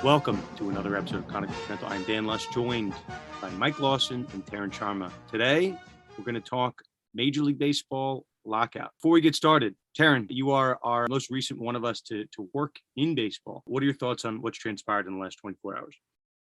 Welcome to another episode of Continental. I'm Dan Luss, joined by Mike Lawson and Tarun Sharma. Today, we're going to talk Major League Baseball lockout. Before we get started, Tarun, you are our most recent one of us to work in baseball. What are your thoughts on what's transpired in the last 24 hours?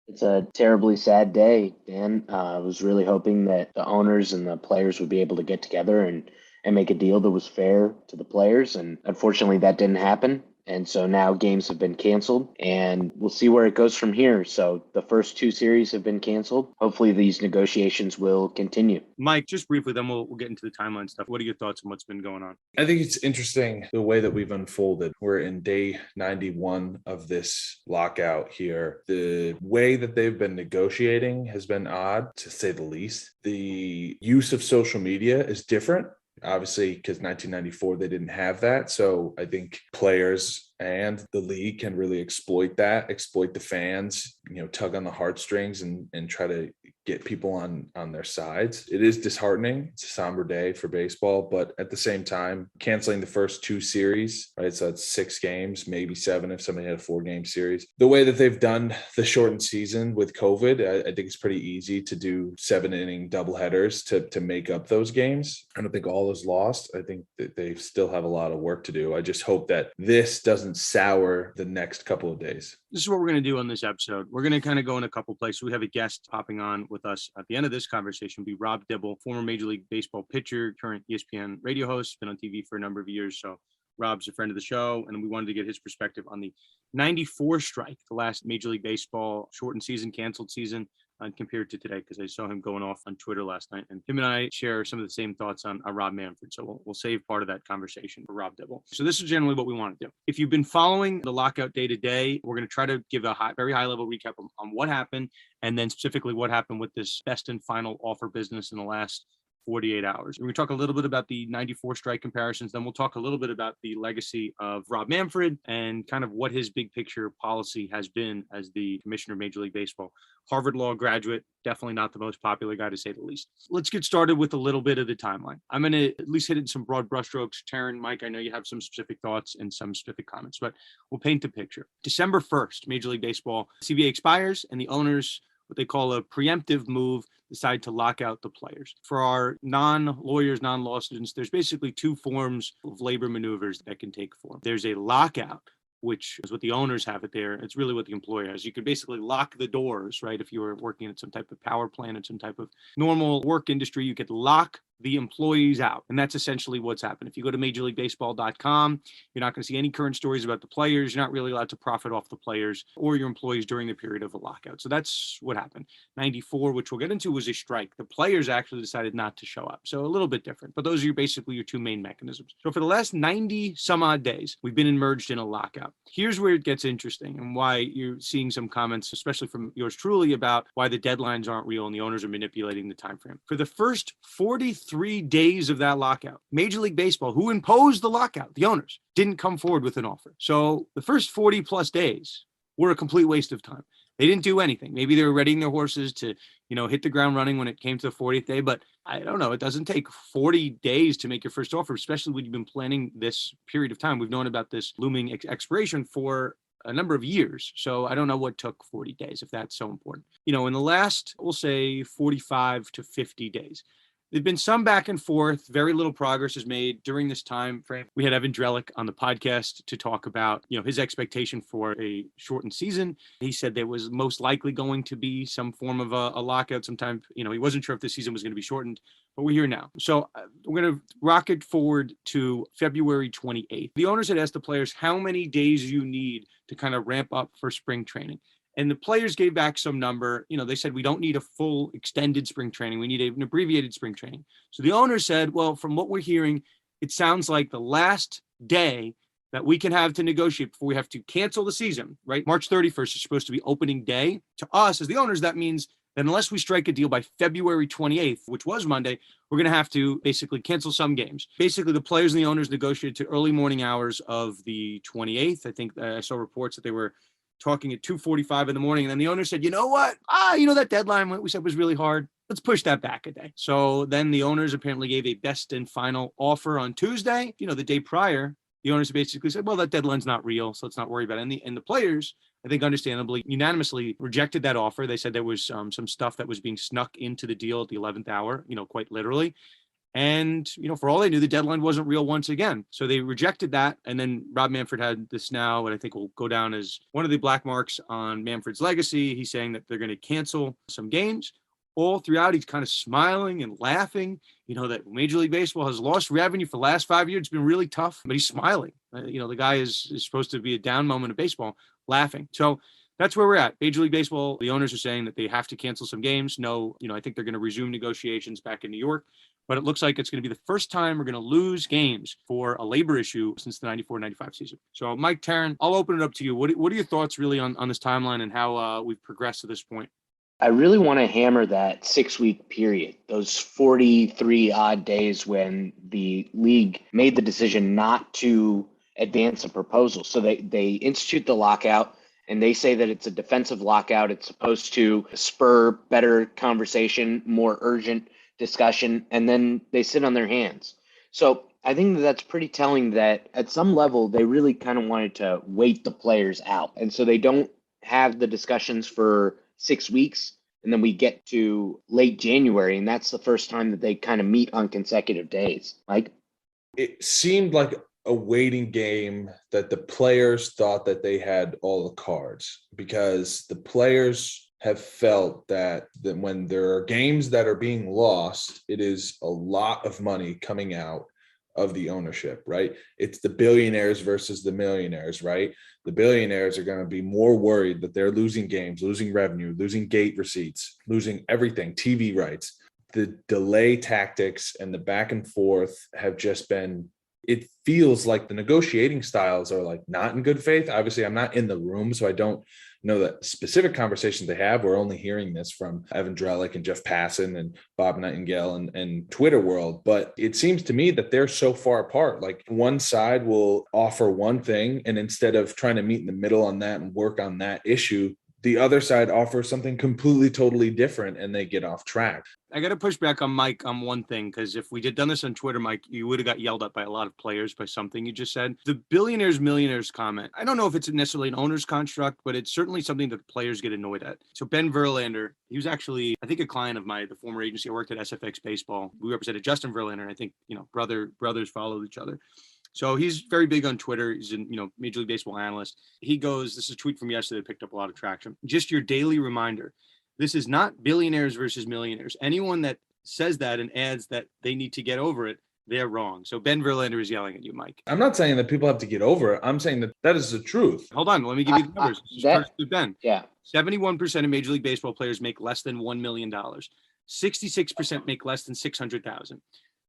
It's a terribly sad day, Dan. I was really hoping that the owners and the players would be able to get together and make a deal that was fair to the players. And unfortunately, that didn't happen. And so now games have been canceled, and we'll see where it goes from here. So the first two series have been canceled. Hopefully these negotiations will continue. Mike, just briefly, then we'll get into the timeline stuff. What are your thoughts on what's been going on? I think it's interesting the way that we've unfolded. We're in day 91 of this lockout here. The way that they've been negotiating has been odd, to say the least. The use of social media is different. Obviously, because 1994, they didn't have that. So I think players and the league can really exploit the fans, tug on the heartstrings and try to get people on their sides. It is disheartening. It's a somber day for baseball, but at the same time, canceling the first two series, right? So that's 6 games, maybe 7 if somebody had a 4-game series. The way that they've done the shortened season with COVID, I think it's pretty easy to do 7-inning doubleheaders to make up those games. I don't think all is lost. I think that they still have a lot of work to do. I just hope that this doesn't sour the next couple of days. This is what we're going to do on this episode. We're going to kind of go in a couple places. We have a guest popping on with us at the end of this conversation. Will be Rob Dibble, former Major League Baseball pitcher, current ESPN radio host, been on TV for a number of years. So Rob's a friend of the show, and we wanted to get his perspective on the 94 strike, the last Major League Baseball shortened season, canceled season, compared to today, because I saw him going off on Twitter last night, and him and I share some of the same thoughts on Rob Manfred. So we'll save part of that conversation for Rob Dibble. So this is generally what we want to do. If you've been following the lockout day to day, we're going to try to give a very high level recap on what happened, and then specifically what happened with this best and final offer business in the last 48 hours. We're going to talk a little bit about the 94 strike comparisons. Then we'll talk a little bit about the legacy of Rob Manfred and kind of what his big picture policy has been as the commissioner of Major League Baseball. Harvard Law graduate, definitely not the most popular guy, to say the least. Let's get started with a little bit of the timeline. I'm going to at least hit it in some broad brushstrokes. Tarun, Mike, I know you have some specific thoughts and some specific comments, but we'll paint the picture. December 1st, Major League Baseball CBA expires, and the owners, what they call a preemptive move, decide to lock out the players. For our non-lawyers, non-law students, there's basically 2 forms of labor maneuvers that can take form. There's a lockout, which is what the owners have it there. It's really what the employer has. You could basically lock the doors, right? If you were working at some type of power plant and some type of normal work industry, you could lock the employees out. And that's essentially what's happened. If you go to majorleaguebaseball.com, you're not going to see any current stories about the players. You're not really allowed to profit off the players or your employees during the period of a lockout. So that's what happened. 94, which we'll get into, was a strike. The players actually decided not to show up. So a little bit different, but those are basically your 2 main mechanisms. So for the last 90 some odd days, we've been immersed in a lockout. Here's where it gets interesting and why you're seeing some comments, especially from yours truly, about why the deadlines aren't real and the owners are manipulating the time frame. For the first 43 days of that lockout, Major League Baseball, who imposed the lockout, the owners, didn't come forward with an offer. So the first 40 plus days were a complete waste of time. They didn't do anything. Maybe they were readying their horses to, hit the ground running when it came to the 40th day, but I don't know. It doesn't take 40 days to make your first offer, especially when you've been planning this period of time. We've known about this looming expiration for a number of years. So I don't know what took 40 days, if that's so important. In the last, we'll say 45 to 50 days, there's been some back and forth. Very little progress is made during this time frame. We had Evan Drellick on the podcast to talk about, his expectation for a shortened season. He said there was most likely going to be some form of a lockout sometime. He wasn't sure if the season was going to be shortened, but we're here now. So we're going to rocket forward to February 28th. The owners had asked the players how many days you need to kind of ramp up for spring training. And the players gave back some number. They said, we don't need a full extended spring training. We need an abbreviated spring training. So the owner said, well, from what we're hearing, it sounds like the last day that we can have to negotiate before we have to cancel the season, right? March 31st is supposed to be opening day. To us as the owners, that means that unless we strike a deal by February 28th, which was Monday, we're going to have to basically cancel some games. Basically, the players and the owners negotiated to early morning hours of the 28th. I think I saw reports that they were talking at 2:45 in the morning. And then the owner said, you know what? That deadline we said was really hard. Let's push that back a day. So then the owners apparently gave a best and final offer on Tuesday. The day prior, the owners basically said, well, that deadline's not real, so let's not worry about it. And the players I think understandably, unanimously rejected that offer. They said there was some stuff that was being snuck into the deal at the 11th hour, quite literally. And, for all they knew, the deadline wasn't real once again. So they rejected that. And then Rob Manfred had this now, and I think will go down as one of the black marks on Manfred's legacy. He's saying that they're going to cancel some games. All throughout, he's kind of smiling and laughing. That Major League Baseball has lost revenue for the last 5 years. It's been really tough, but he's smiling. The guy is supposed to be a down moment of baseball, laughing. So that's where we're at. Major League Baseball, the owners are saying that they have to cancel some games. No, I think they're going to resume negotiations back in New York. But it looks like it's going to be the first time we're going to lose games for a labor issue since the 94-95 season. So, Mike, Tarun, I'll open it up to you. What are your thoughts really on this timeline and how we've progressed to this point? I really want to hammer that 6-week period, those 43 odd days when the league made the decision not to advance a proposal. So they institute the lockout, and they say that it's a defensive lockout. It's supposed to spur better conversation, more urgent discussion, and then they sit on their hands. So I think that's pretty telling that at some level, they really kind of wanted to wait the players out. And so they don't have the discussions for 6 weeks. And then we get to late January, and that's the first time that they kind of meet on consecutive days. Mike? It seemed like a waiting game that the players thought that they had all the cards, because the players have felt that when there are games that are being lost, it is a lot of money coming out of the ownership, right? It's the billionaires versus the millionaires, right? The billionaires are going to be more worried that they're losing games, losing revenue, losing gate receipts, losing everything, TV rights. The delay tactics and the back and forth have just been, it feels like the negotiating styles are like not in good faith. Obviously, I'm not in the room, so I don't know that specific conversations they have. We're only hearing this from Evan Drellick and Jeff Passan and Bob Nightingale and Twitter world. But it seems to me that they're so far apart. Like one side will offer one thing, and instead of trying to meet in the middle on that and work on that issue, the other side offers something completely, totally different, and they get off track. I got to push back on Mike on one thing, because if we did done this on Twitter, Mike, you would have got yelled at by a lot of players by something you just said. The billionaires, millionaires comment, I don't know if it's necessarily an owner's construct, but it's certainly something that the players get annoyed at. So Ben Verlander, he was actually, I think, a client of the former agency. I worked at SFX Baseball. We represented Justin Verlander, and I think, brothers followed each other. So he's very big on Twitter. He's a Major League Baseball analyst. He goes, this is a tweet from yesterday that picked up a lot of traction. Just your daily reminder. This is not billionaires versus millionaires. Anyone that says that and adds that they need to get over it, they're wrong. So Ben Verlander is yelling at you, Mike. I'm not saying that people have to get over it. I'm saying that is the truth. Hold on. Let me give you the numbers. Ben. Yeah. 71% of Major League Baseball players make less than $1 million. 66% make less than $600,000.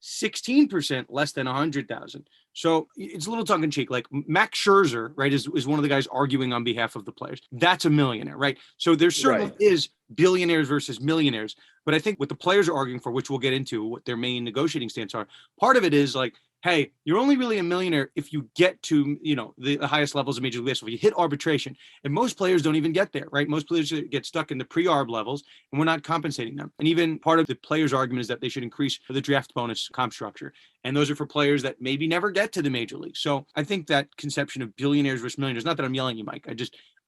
16% less than 100,000. So it's a little tongue in cheek. Like Max Scherzer, right, is one of the guys arguing on behalf of the players. That's a millionaire, right? So there certainly is billionaires versus millionaires. But I think what the players are arguing for, which we'll get into, what their main negotiating stance are, part of it is like, hey, you're only really a millionaire if you get to, the highest levels of Major League Baseball. You hit arbitration, and most players don't even get there, right? Most players get stuck in the pre-arb levels, and we're not compensating them. And even part of the players' argument is that they should increase the draft bonus comp structure. And those are for players that maybe never get to the major league. So I think that conception of billionaires versus millionaires, not that I'm yelling at you, Mike.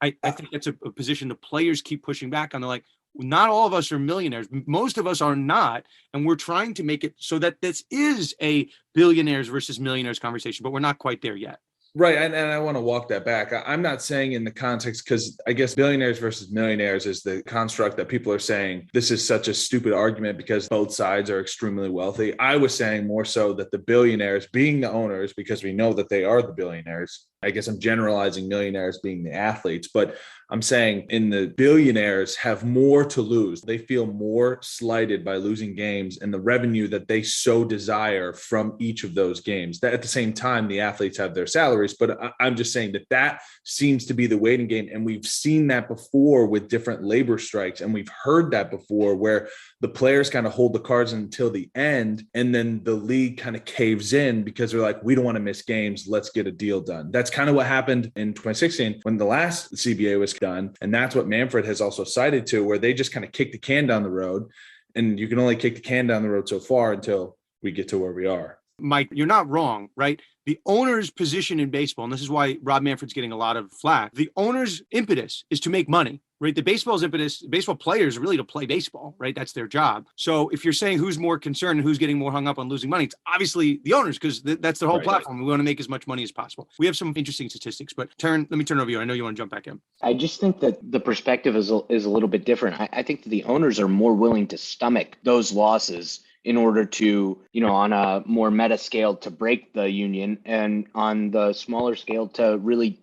I think that's a position the players keep pushing back on. They're like, not all of us are millionaires. Most of us are not. And we're trying to make it so that this is a billionaires versus millionaires conversation, but we're not quite there yet. Right. And I want to walk that back. I'm not saying in the context, because I guess billionaires versus millionaires is the construct that people are saying this is such a stupid argument because both sides are extremely wealthy. I was saying more so that the billionaires being the owners, because we know that they are the billionaires. I guess I'm generalizing millionaires being the athletes, but I'm saying in the billionaires have more to lose. They feel more slighted by losing games and the revenue that they so desire from each of those games. That at the same time, the athletes have their salaries, but I'm just saying that seems to be the waiting game. And we've seen that before with different labor strikes. And we've heard that before where the players kind of hold the cards until the end. And then the league kind of caves in because they're like, we don't want to miss games. Let's get a deal done. That's kind of what happened in 2016 when the last CBA was done. And that's what Manfred has also cited to, where they just kind of kick the can down the road. And you can only kick the can down the road so far until we get to where we are. Mike, you're not wrong, right? The owner's position in baseball, and this is why Rob Manfred's getting a lot of flack, the owner's impetus is to make money, right? The baseball's impetus, baseball players are really to play baseball, right? That's their job. So if you're saying who's more concerned and who's getting more hung up on losing money, it's obviously the owners, because that's their whole platform. We want to make as much money as possible. We have some interesting statistics, but Tarun, let me turn it over to you. I know you want to jump back in. I just think that the perspective is a little bit different. I think that the owners are more willing to stomach those losses in order to, on a more meta scale, to break the union, and on the smaller scale to really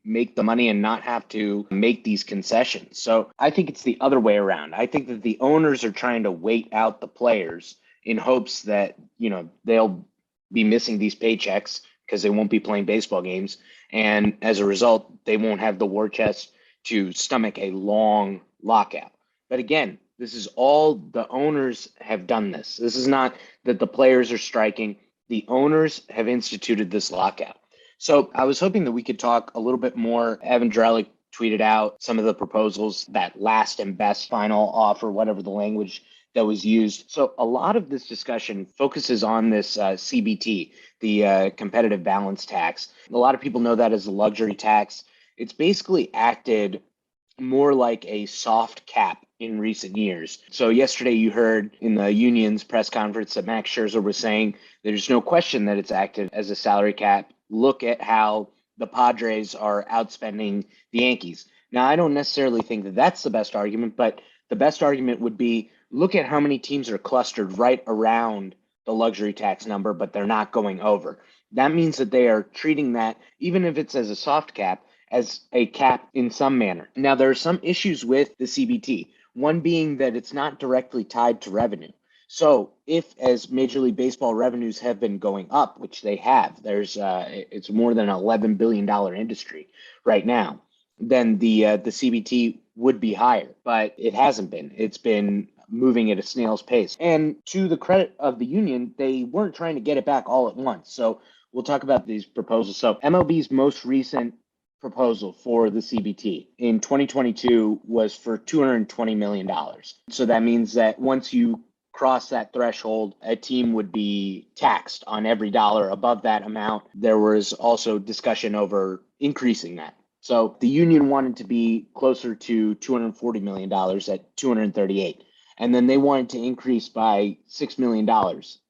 make the money and not have to make these concessions. So I think it's the other way around. I think that the owners are trying to wait out the players in hopes that, they'll be missing these paychecks because they won't be playing baseball games. And as a result, they won't have the war chest to stomach a long lockout. But again, this is all the owners have done this. This is not that the players are striking. The owners have instituted this lockout. So I was hoping that we could talk a little bit more. Evan Drellick tweeted out some of the proposals, that last and best final offer, whatever the language that was used. So a lot of this discussion focuses on this CBT, the competitive balance tax. A lot of people know that as a luxury tax. It's basically acted more like a soft cap in recent years. So yesterday you heard in the union's press conference that Max Scherzer was saying there's no question that it's acted as a salary cap. Look at how the Padres are outspending the Yankees. Now, I don't necessarily think that that's the best argument, but the best argument would be look at how many teams are clustered right around the luxury tax number, but they're not going over. That means that they are treating that, even if it's as a soft cap, as a cap in some manner. Now, there are some issues with the CBT, one being that it's not directly tied to revenue. So if, as Major League Baseball revenues have been going up, which they have, it's more than an $11 billion industry right now, then the CBT would be higher, but it hasn't been. It's been moving at a snail's pace. And to the credit of the union, they weren't trying to get it back all at once. So we'll talk about these proposals. So MLB's most recent proposal for the CBT in 2022 was for $220 million. So that means that once you cross that threshold, a team would be taxed on every dollar above that amount. There was also discussion over increasing that. So the union wanted to be closer to $240 million at 238. And then they wanted to increase by $6 million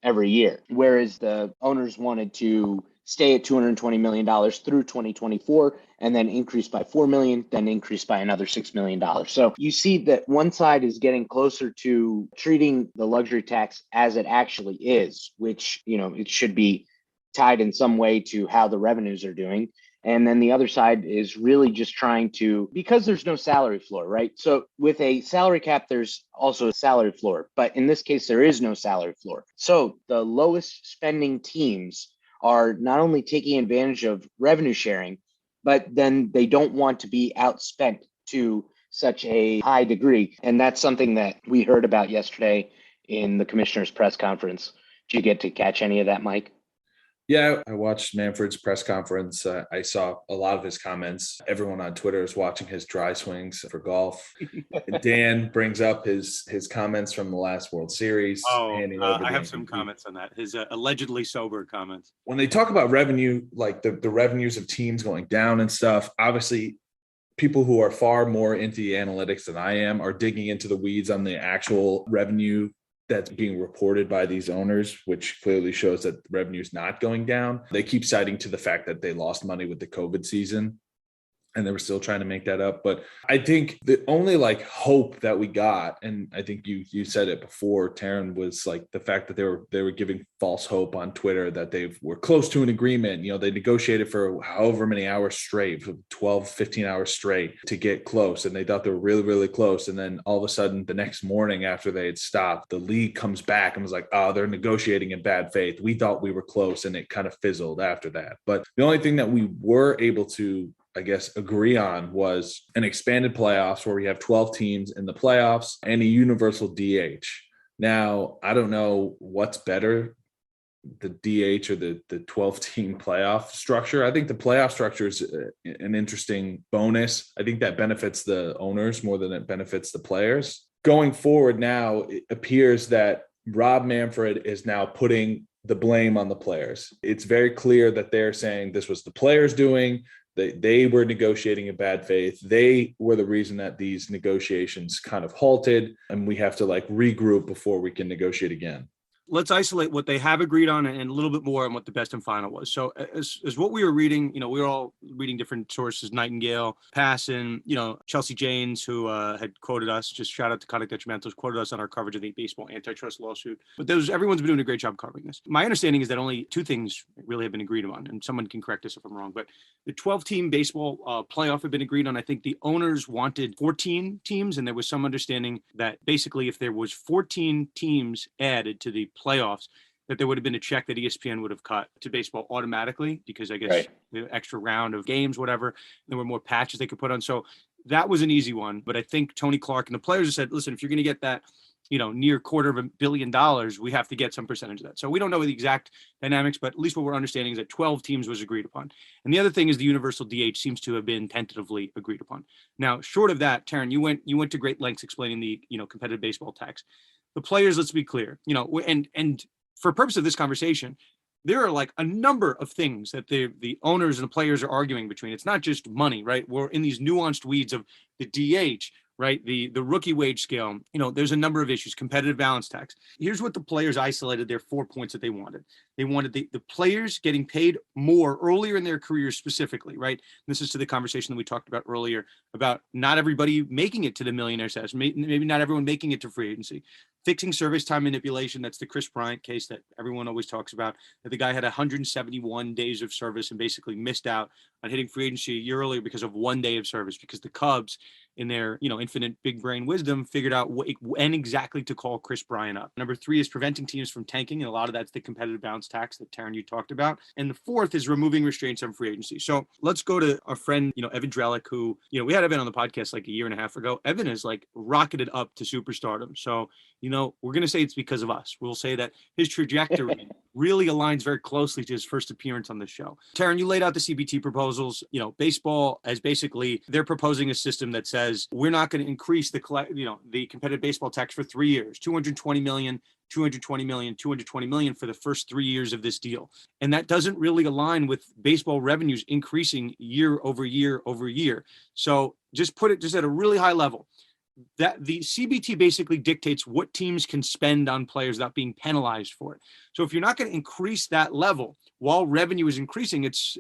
every year, whereas the owners wanted to stay at $220 million through 2024, and then increase by $4 million, then increase by another $6 million. So you see that one side is getting closer to treating the luxury tax as it actually is, which, it should be tied in some way to how the revenues are doing. And then the other side is really just trying to, because there's no salary floor, right? So with a salary cap, there's also a salary floor, but in this case, there is no salary floor. So the lowest spending teams are not only taking advantage of revenue sharing, but then they don't want to be outspent to such a high degree. And that's something that we heard about yesterday in the commissioner's press conference. Did you get to catch any of that, Mike? Yeah, I watched Manfred's press conference. I saw a lot of his comments. Everyone on Twitter is watching his dry swings for golf. Dan brings up his comments from the last World Series. I have some comments on that. His allegedly sober comments. When they talk about revenue, like the revenues of teams going down and stuff, obviously people who are far more into the analytics than I am are digging into the weeds on the actual revenue that's being reported by these owners, which clearly shows that revenue is not going down. They keep citing to the fact that they lost money with the COVID season, and they were still trying to make that up. But I think the only hope that we got, and I think you said it before, Tarun, was the fact that they were giving false hope on Twitter that they were close to an agreement. They negotiated for however many hours straight, 12, 15 hours straight to get close. And they thought they were really, really close. And then all of a sudden the next morning after they had stopped, the league comes back and was like, oh, they're negotiating in bad faith. We thought we were close, and it kind of fizzled after that. But the only thing that we were able to, I guess, agree on was an expanded playoffs where we have 12 teams in the playoffs and a universal DH. Now, I don't know what's better, the DH or the 12-team playoff structure. I think the playoff structure is an interesting bonus. I think that benefits the owners more than it benefits the players. Going forward now, it appears that Rob Manfred is now putting the blame on the players. It's very clear that they're saying this was the players doing. They were negotiating in bad faith. They were the reason that these negotiations kind of halted, and we have to like regroup before we can negotiate again. Let's isolate what they have agreed on and a little bit more on what the best and final was. So as what we were reading, we were all reading different sources, Nightingale, Passon, Chelsea Janes, who had quoted us, just shout out to Conduct Detrimentals, quoted us on our coverage of the baseball antitrust lawsuit. But everyone's been doing a great job covering this. My understanding is that only two things really have been agreed on, and someone can correct us if I'm wrong, but the 12-team baseball playoff had been agreed on. I think the owners wanted 14 teams, and there was some understanding that basically if there was 14 teams added to the playoffs, that there would have been a check that ESPN would have cut to baseball automatically, because I guess the extra round of games, whatever, there were more patches they could put on. So that was an easy one. But I think Tony Clark and the players have said, listen, if you're going to get that, near $250 million, we have to get some percentage of that. So we don't know the exact dynamics, but at least what we're understanding is that 12 teams was agreed upon. And the other thing is the universal DH seems to have been tentatively agreed upon. Now, short of that, Tarun, you went to great lengths explaining the, competitive baseball tax. The players, let's be clear, and for purpose of this conversation, there are like a number of things that the owners and the players are arguing between. It's not just money, right? We're in these nuanced weeds of the DH, right? The rookie wage scale, there's a number of issues, competitive balance tax. Here's what the players isolated their 4 points that they wanted. They wanted the players getting paid more earlier in their careers specifically, right? This is to the conversation that we talked about earlier about not everybody making it to the millionaire status, maybe not everyone making it to free agency. Fixing service time manipulation, that's the Chris Bryant case that everyone always talks about, that the guy had 171 days of service and basically missed out on hitting free agency a year earlier because of 1 day of service, because the Cubs, in their infinite big brain wisdom, figured out when exactly to call Chris Bryant up. Number 3 is preventing teams from tanking, and a lot of that's the competitive balance tax that Tarun, you talked about. And the 4th is removing restraints on free agency. So let's go to our friend, Evan Drellick, who, we had Evan on the podcast like a year and a half ago. Evan has like rocketed up to superstardom. So, we're going to say it's because of us. We'll say that his trajectory really aligns very closely to his first appearance on the show. Tarun, you laid out the CBT proposals. Baseball as basically they're proposing a system that says we're not going to increase the competitive baseball tax for 3 years, 220 million, 220 million, 220 million for the first 3 years of this deal. And that doesn't really align with baseball revenues increasing year over year over year. So just put it at a really high level, that the CBT basically dictates what teams can spend on players without being penalized for it. So if you're not going to increase that level while revenue is increasing, it's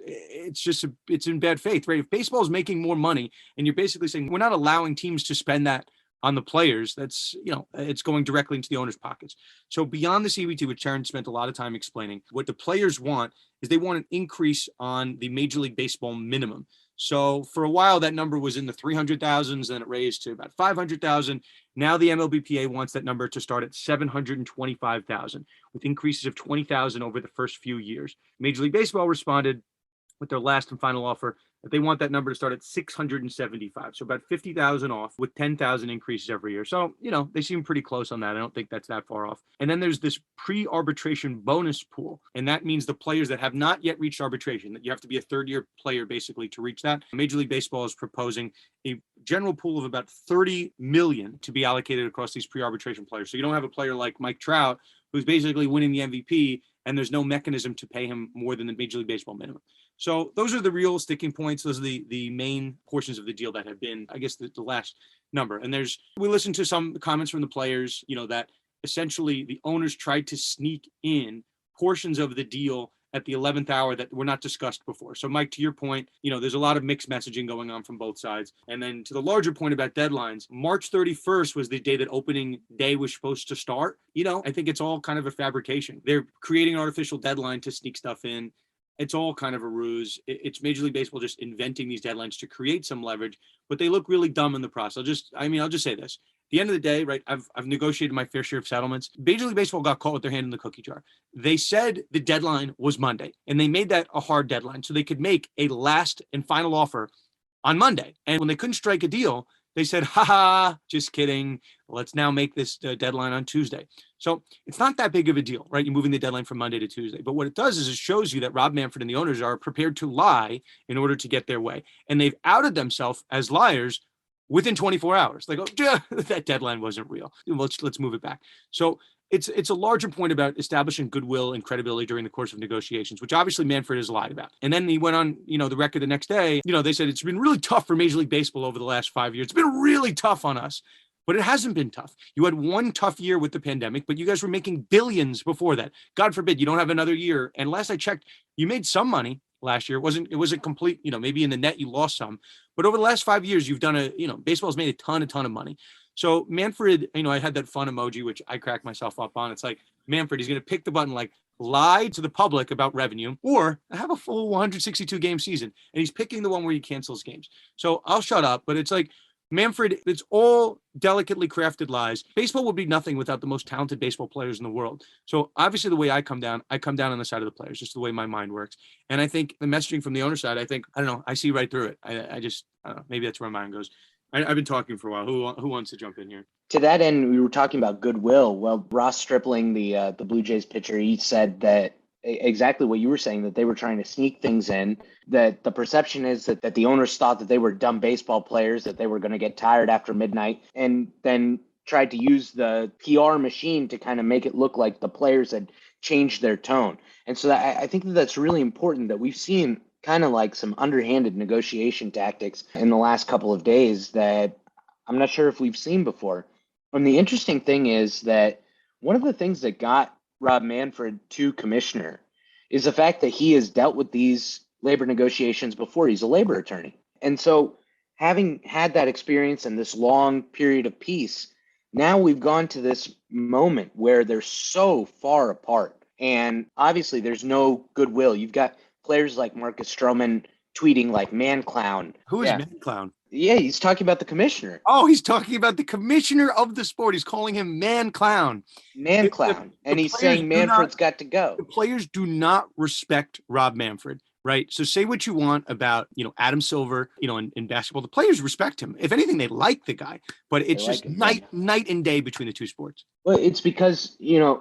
in bad faith, right? If baseball is making more money and you're basically saying we're not allowing teams to spend that on the players, that's, it's going directly into the owners' pockets. So beyond the CBT, which Tarun spent a lot of time explaining, what the players want is they want an increase on the Major League Baseball minimum. So for a while, that number was in the 300,000s, then it raised to about 500,000. Now the MLBPA wants that number to start at 725,000, with increases of 20,000 over the first few years. Major League Baseball responded with their last and final offer that they want that number to start at 675. So about 50,000 off with 10,000 increases every year. So, they seem pretty close on that. I don't think that's that far off. And then there's this pre-arbitration bonus pool. And that means the players that have not yet reached arbitration, that you have to be a third-year player basically to reach that. Major League Baseball is proposing a general pool of about 30 million to be allocated across these pre-arbitration players. So you don't have a player like Mike Trout, who's basically winning the MVP, and there's no mechanism to pay him more than the Major League Baseball minimum. So those are the real sticking points. Those are the main portions of the deal that have been, I guess, the last number. And we listened to some comments from the players, that essentially the owners tried to sneak in portions of the deal at the 11th hour that were not discussed before. So Mike, to your point, there's a lot of mixed messaging going on from both sides. And then to the larger point about deadlines, March 31st was the day that opening day was supposed to start. I think it's all kind of a fabrication. They're creating an artificial deadline to sneak stuff in. It's all kind of a ruse. It's Major League Baseball just inventing these deadlines to create some leverage, but they look really dumb in the process. I'll just say this. At the end of the day, right, I've negotiated my fair share of settlements. Major League Baseball got caught with their hand in the cookie jar. They said the deadline was Monday, and they made that a hard deadline so they could make a last and final offer on Monday. And when they couldn't strike a deal, they said, just kidding. Let's now make this deadline on Tuesday. So it's not that big of a deal, right? You're moving the deadline from Monday to Tuesday. But what it does is it shows you that Rob Manfred and the owners are prepared to lie in order to get their way. And they've outed themselves as liars within 24 hours. They go, that deadline wasn't real. Let's move it back. So it's a larger point about establishing goodwill and credibility during the course of negotiations, which obviously Manfred has lied about. And then he went on, the record the next day, they said it's been really tough for Major League Baseball over the last 5 years. It's been really tough on us. But it hasn't been tough. You had one tough year with the pandemic, but you guys were making billions before that. God forbid you don't have another year. And last I checked, you made some money last year. It wasn't complete, maybe in the net you lost some. But over the last 5 years, you've done baseball's made a ton of money. So Manfred, I had that fun emoji, which I cracked myself up on. It's like, Manfred, he's going to pick the button like lie to the public about revenue or have a full 162 game season. And he's picking the one where he cancels games. So I'll shut up, but it's like, Manfred, it's all delicately crafted lies. Baseball would be nothing without the most talented baseball players in the world. So obviously the way I come down on the side of the players, just the way my mind works. And I think the messaging from the owner side, I see right through it. I don't know, maybe that's where my mind goes. I've been talking for a while. Who wants to jump in here? To that end, we were talking about goodwill. Well, Ross Stripling, the Blue Jays pitcher, he said that exactly what you were saying, that they were trying to sneak things in, that the perception is that the owners thought that they were dumb baseball players, that they were going to get tired after midnight, and then tried to use the PR machine to kind of make it look like the players had changed their tone. And so I think that's really important, that we've seen kind of like some underhanded negotiation tactics in the last couple of days that I'm not sure if we've seen before. And the interesting thing is that one of the things that got Rob Manfred to commissioner is the fact that he has dealt with these labor negotiations before. He's a labor attorney. And so having had that experience and this long period of peace, now we've gone to this moment where they're so far apart. And obviously there's no goodwill. You've got players like Marcus Stroman tweeting like man clown. Who is man clown? Yeah, he's talking about the commissioner. Oh, he's talking about the commissioner of the sport. He's calling him man clown. Man clown. And he's saying Manfred's got to go. The players do not respect Rob Manfred, right? So say what you want about, Adam Silver, in basketball. The players respect him. If anything, they like the guy. But it's just night and day between the two sports. Well, it's because,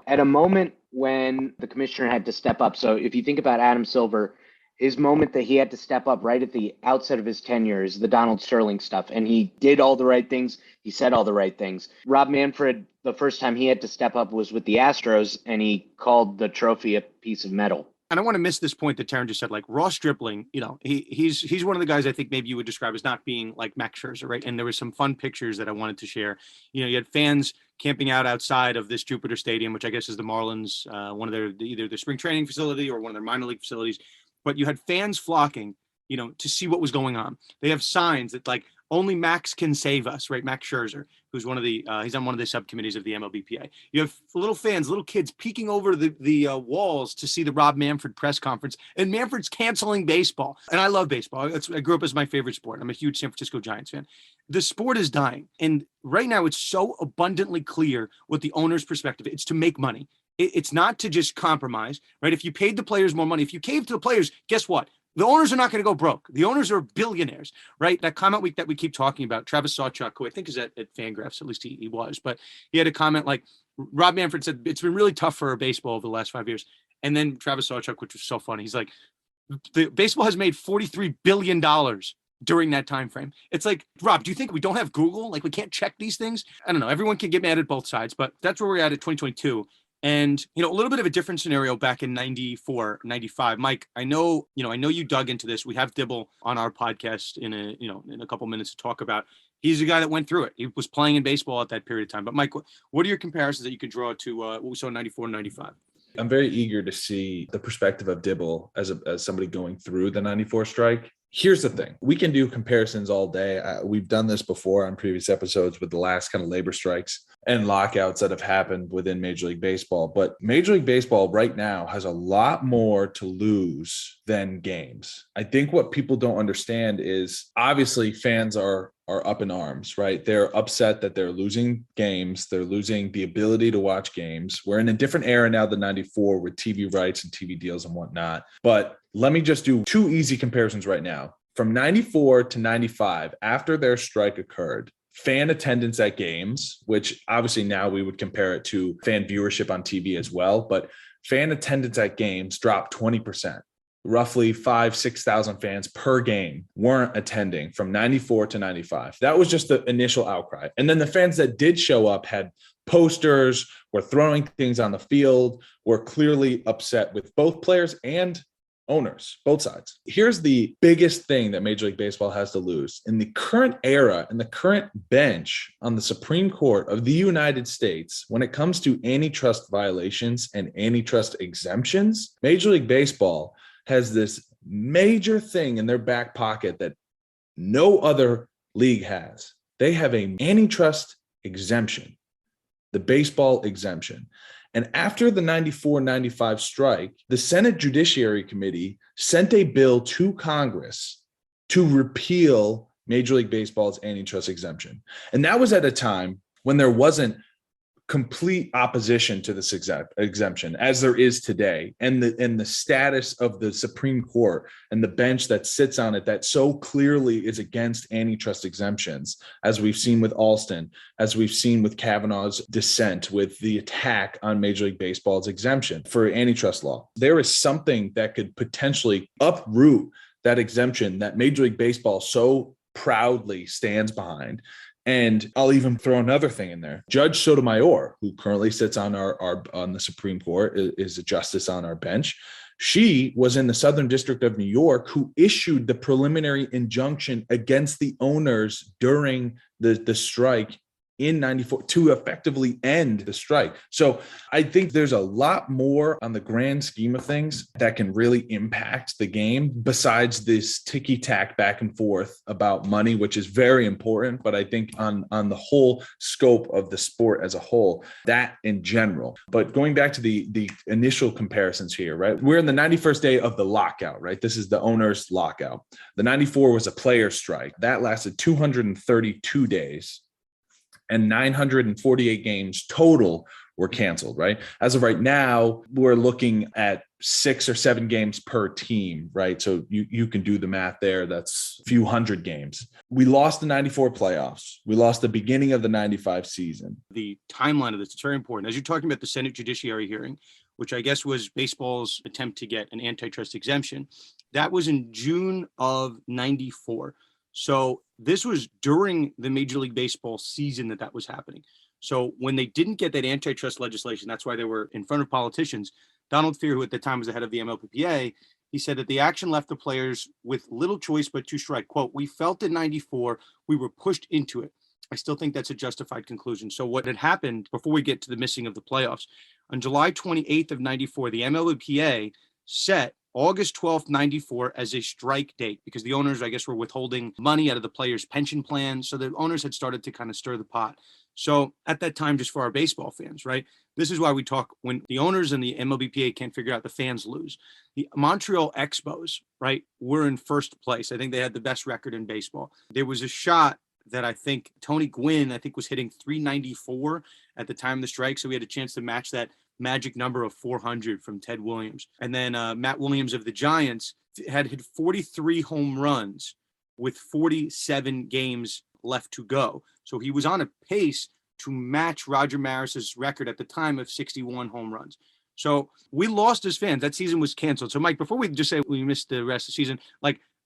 at a moment when the commissioner had to step up. So if you think about Adam Silver, his moment that he had to step up right at the outset of his tenure is the Donald Sterling stuff. And he did all the right things. He said all the right things. Rob Manfred, the first time he had to step up was with the Astros, and he called the trophy a piece of metal. I don't want to miss this point that Tarun just said, like Ross Stripling, he's one of the guys I think maybe you would describe as not being like Max Scherzer, right? And there were some fun pictures that I wanted to share. You had fans camping out outside of this Jupiter Stadium, which I guess is the Marlins, one of their, either their spring training facility or one of their minor league facilities. But you had fans flocking, to see what was going on. They have signs that like only Max can save us, right? Max Scherzer, who's one of the, he's on one of the subcommittees of the MLBPA. You have little fans, little kids peeking over the walls to see the Rob Manfred press conference, and Manfred's canceling baseball. And I love baseball. I grew up as my favorite sport. I'm a huge San Francisco Giants fan. The sport is dying. And right now it's so abundantly clear what the owner's perspective is. It's to make money. It's not to just compromise, right? If you paid the players more money, if you cave to the players, guess what? The owners are not going to go broke. The owners are billionaires, right? That comment week that we keep talking about, Travis Sawchuk, who I think is at Fangraphs, at least he was, but he had a comment like Rob Manfred said, it's been really tough for baseball over the last 5 years. And then Travis Sawchuk, which was so funny, he's like, the baseball has made $43 billion during that time frame. It's like, Rob, do you think we don't have Google? Like we can't check these things? I don't know. Everyone can get mad at both sides, but that's where we're at 2022. And, a little bit of a different scenario back in 94, 95. Mike, I know you dug into this. We have Dibble on our podcast in a couple minutes to talk about. He's a guy that went through it. He was playing in baseball at that period of time. But Mike, what are your comparisons that you can draw to what we saw in 94 and 95? I'm very eager to see the perspective of Dibble as somebody going through the 94 strike. Here's the thing. We can do comparisons all day. We've done this before on previous episodes with the last kind of labor strikes and lockouts that have happened within Major League Baseball. But Major League Baseball right now has a lot more to lose than games. I think what people don't understand is obviously fans are up in arms, right? They're upset that they're losing games. They're losing the ability to watch games. We're in a different era now than 94 with TV rights and TV deals and whatnot. But let me just do two easy comparisons right now. From 94 to 95, after their strike occurred, fan attendance at games, which obviously now we would compare it to fan viewership on TV as well, but fan attendance at games dropped 20%. roughly 6,000 fans per game weren't attending from 94 to 95. That was just the initial outcry. And then the fans that did show up had posters, were throwing things on the field, were clearly upset with both players and owners, both sides. Here's the biggest thing that Major League Baseball has to lose. In the current era, in the current bench on the Supreme Court of the United States, when it comes to antitrust violations and antitrust exemptions, Major League Baseball has this major thing in their back pocket that no other league has. They have an antitrust exemption, the baseball exemption. And after the 94-95 strike, the Senate Judiciary Committee sent a bill to Congress to repeal Major League Baseball's antitrust exemption. And that was at a time when there wasn't complete opposition to this exemption as there is today, and the status of the Supreme Court and the bench that sits on it that so clearly is against antitrust exemptions, as we've seen with Alston, as we've seen with Kavanaugh's dissent, with the attack on Major League Baseball's exemption for antitrust law. There is something that could potentially uproot that exemption that Major League Baseball so proudly stands behind. And I'll even throw another thing in there. Judge Sotomayor, who currently sits on on the Supreme Court, is a justice on our bench. She was in the Southern District of New York, who issued the preliminary injunction against the owners during the strike in 94 to effectively end the strike. So I think there's a lot more on the grand scheme of things that can really impact the game besides this ticky-tack back and forth about money, which is very important. But I think on the whole scope of the sport as a whole, that in general. But going back to the initial comparisons here, right? We're in the 91st day of the lockout, right? This is the owners' lockout. The 94 was a player strike. That lasted 232 days. And 948 games total were canceled, right? As of right now, we're looking at 6 or 7 games per team, right? So you can do the math there. That's a few hundred games. We lost the 94 playoffs. We lost the beginning of the 95 season. The timeline of this is very important. As you're talking about the Senate Judiciary hearing, which I guess was baseball's attempt to get an antitrust exemption, that was in June of 94. So this was during the Major League Baseball season that was happening. So when they didn't get that antitrust legislation, that's why they were in front of politicians. Donald Fear, who at the time was the head of the MLBPA, he said that the action left the players with little choice but to strike. Quote, "We felt in 94, we were pushed into it." I still think that's a justified conclusion. So what had happened before we get to the missing of the playoffs, on July 28th of 94, the MLBPA set August 12th, 94 as a strike date because the owners, I guess, were withholding money out of the players' pension plan. So the owners had started to kind of stir the pot. So at that time, just for our baseball fans, right? This is why we talk when the owners and the MLBPA can't figure out, the fans lose. The Montreal Expos, right, were in first place. I think they had the best record in baseball. There was a shot that I think Tony Gwynn, was hitting 394 at the time of the strike. So we had a chance to match that magic number of 400 from Ted Williams. And then Matt Williams of the Giants had hit 43 home runs with 47 games left to go. So he was on a pace to match Roger Maris's record at the time of 61 home runs. So we lost as fans. That season was canceled. So Mike, before we just say we missed the rest of the season,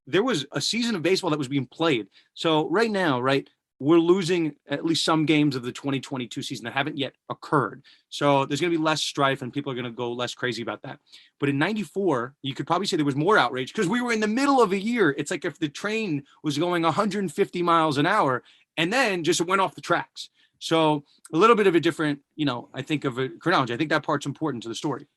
there was a season of baseball that was being played. So right now, right, we're losing at least some games of the 2022 season that haven't yet occurred. So there's going to be less strife and people are going to go less crazy about that. But in 94, you could probably say there was more outrage because we were in the middle of a year. It's like if the train was going 150 miles an hour and then just went off the tracks. So a little bit of a different, I think of a chronology. I think that part's important to the story.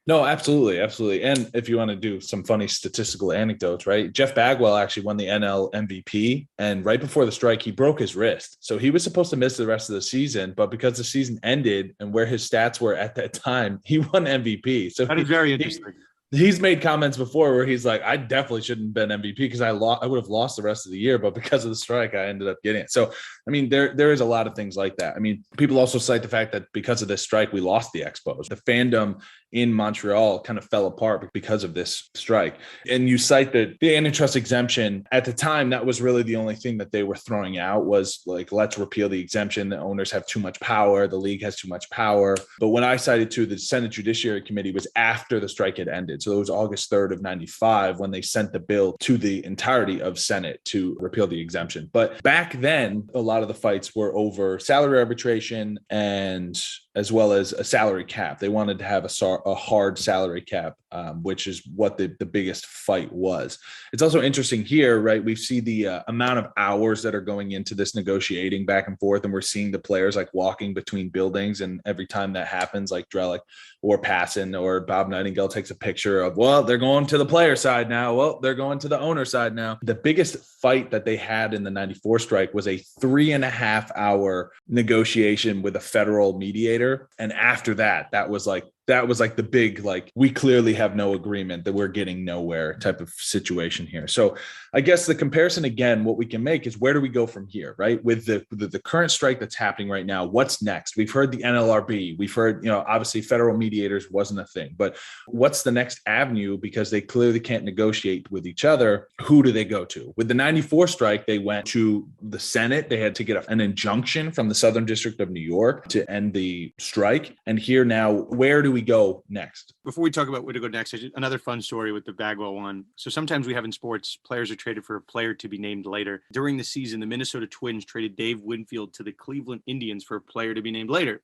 No, absolutely. Absolutely. And if you want to do some funny statistical anecdotes, right? Jeff Bagwell actually won the NL MVP. And right before the strike, he broke his wrist. So he was supposed to miss the rest of the season. But because the season ended and where his stats were at that time, he won MVP. So that is very interesting. He's made comments before where he's like, I definitely shouldn't have been MVP because I would have lost the rest of the year, but because of the strike, I ended up getting it. So, I mean, there is a lot of things like that. I mean, people also cite the fact that because of this strike, we lost the Expos. The fandom in Montreal kind of fell apart because of this strike. And you cite the antitrust exemption. At the time, that was really the only thing that they were throwing out was like, let's repeal the exemption. The owners have too much power. The league has too much power. But when I cited to the Senate Judiciary Committee was after the strike had ended. negotiated. So it was August 3rd of 95 when they sent the bill to the entirety of Senate to repeal the exemption. But back then, a lot of the fights were over salary arbitration and as well as a salary cap. They wanted to have a hard salary cap, which is what the biggest fight was. It's also interesting here, right? We see the amount of hours that are going into this negotiating back and forth, and we're seeing the players like walking between buildings. And every time that happens, like Drellick or Passan or Bob Nightingale takes a picture of, well, they're going to the player side now. Well, they're going to the owner side now. The biggest fight that they had in the 94 strike was a 3.5-hour negotiation with a federal mediator. And after that, that was like the big, like, we clearly have no agreement, that we're getting nowhere type of situation here. So I guess the comparison again, what we can make is, where do we go from here, right? With the current strike that's happening right now, what's next? We've heard the NLRB, we've heard, obviously federal mediators wasn't a thing, but what's the next avenue? Because they clearly can't negotiate with each other. Who do they go to? With the 94 strike, they went to the Senate. They had to get an injunction from the Southern District of New York to end the strike. And here now, where do we go next? Before we talk about where to go next, another fun story with the Bagwell one. So sometimes we have in sports, players are traded for a player to be named later. During the season, the Minnesota Twins traded Dave Winfield to the Cleveland Indians for a player to be named later.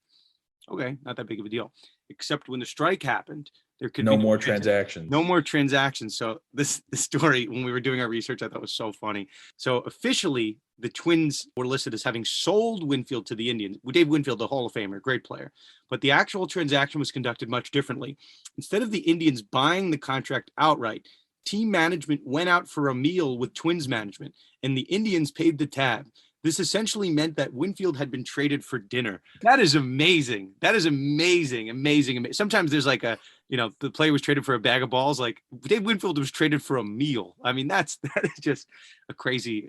Okay, not that big of a deal. Except when the strike happened, there could be no more transactions. No more transactions. So the story, when we were doing our research, I thought was so funny. So officially, the Twins were listed as having sold Winfield to the Indians. Dave Winfield, the Hall of Famer, great player. But the actual transaction was conducted much differently. Instead of the Indians buying the contract outright, team management went out for a meal with Twins management, and the Indians paid the tab. This essentially meant that Winfield had been traded for dinner. That is amazing. That is amazing. Sometimes there's like the player was traded for a bag of balls. Like Dave Winfield was traded for a meal. I mean, that is just a crazy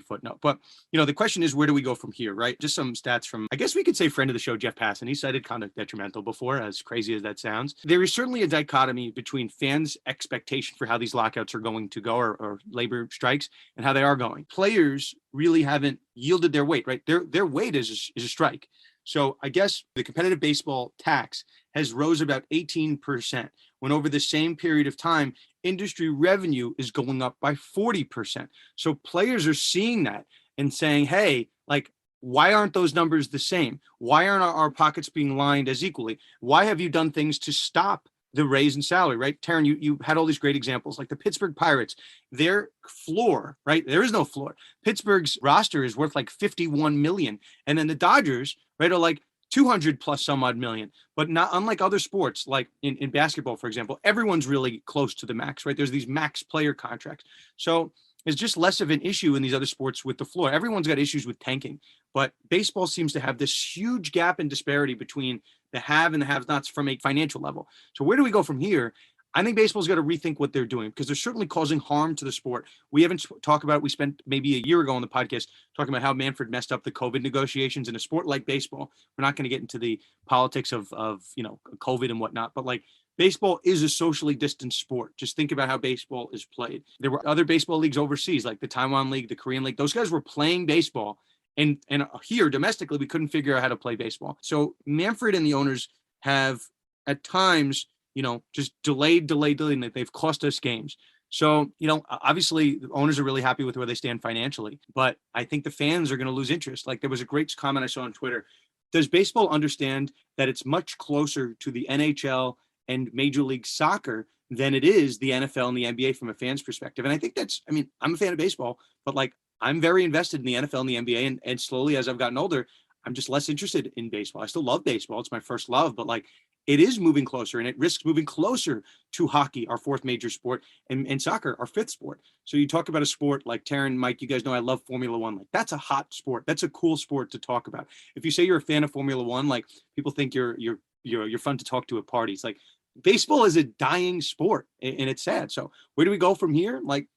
footnote. But, the question is, where do we go from here, right? Just some stats from, I guess we could say, friend of the show, Jeff Passan. He cited conduct detrimental before, as crazy as that sounds. There is certainly a dichotomy between fans' expectation for how these lockouts are going to go, or labor strikes, and how they are going. Players really haven't yielded their weight, right? Their weight is a strike. So I guess the competitive baseball tax has rose about 18%, when over the same period of time, industry revenue is going up by 40%. So players are seeing that and saying, hey, like, why aren't those numbers the same? Why aren't our pockets being lined as equally? Why have you done things to stop the raise in salary, right? Tarun, you had all these great examples, like the Pittsburgh Pirates, their floor, right? There is no floor. Pittsburgh's roster is worth like 51 million. And then the Dodgers, right, are like 200 plus some odd million. But not unlike other sports, like in basketball, for example, everyone's really close to the max, right? There's these max player contracts. So it's just less of an issue in these other sports with the floor. Everyone's got issues with tanking, but baseball seems to have this huge gap and disparity between the have and the have-nots from a financial level. So where do we go from here? I think baseball's got to rethink what they're doing, because they're certainly causing harm to the sport. We haven't talked about it. We spent maybe a year ago on the podcast talking about how Manfred messed up the COVID negotiations in a sport like baseball. We're not going to get into the politics of COVID and whatnot, but like, baseball is a socially distant sport. Just think about how baseball is played. There were other baseball leagues overseas, like the Taiwan League, the Korean League. Those guys were playing baseball. And here domestically, we couldn't figure out how to play baseball. So Manfred and the owners have at times, just delayed, and they've cost us games. So, obviously the owners are really happy with where they stand financially, but I think the fans are going to lose interest. Like, there was a great comment I saw on Twitter. Does baseball understand that it's much closer to the NHL and Major League Soccer than it is the NFL and the NBA from a fan's perspective? And I think I'm a fan of baseball, but like, I'm very invested in the NFL and the NBA. And slowly, as I've gotten older, I'm just less interested in baseball. I still love baseball. It's my first love, but like, it is moving closer, and it risks moving closer to hockey, our fourth major sport, and soccer, our fifth sport. So you talk about a sport like Tarun, Mike, you guys know I love Formula One. Like, that's a hot sport. That's a cool sport to talk about. If you say you're a fan of Formula One, like, people think you're fun to talk to at parties. Like, baseball is a dying sport, and it's sad. So where do we go from here? Like,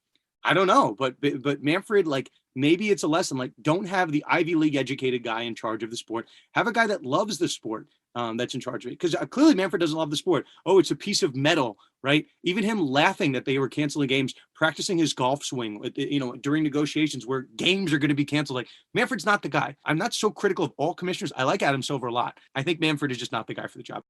I don't know, but Manfred, like, maybe it's a lesson. Like, don't have the Ivy League educated guy in charge of the sport. Have a guy that loves the sport that's in charge of it. Because clearly Manfred doesn't love the sport. Oh, it's a piece of metal, right? Even him laughing that they were canceling games, practicing his golf swing, during negotiations where games are going to be canceled. Like, Manfred's not the guy. I'm not so critical of all commissioners. I like Adam Silver a lot. I think Manfred is just not the guy for the job.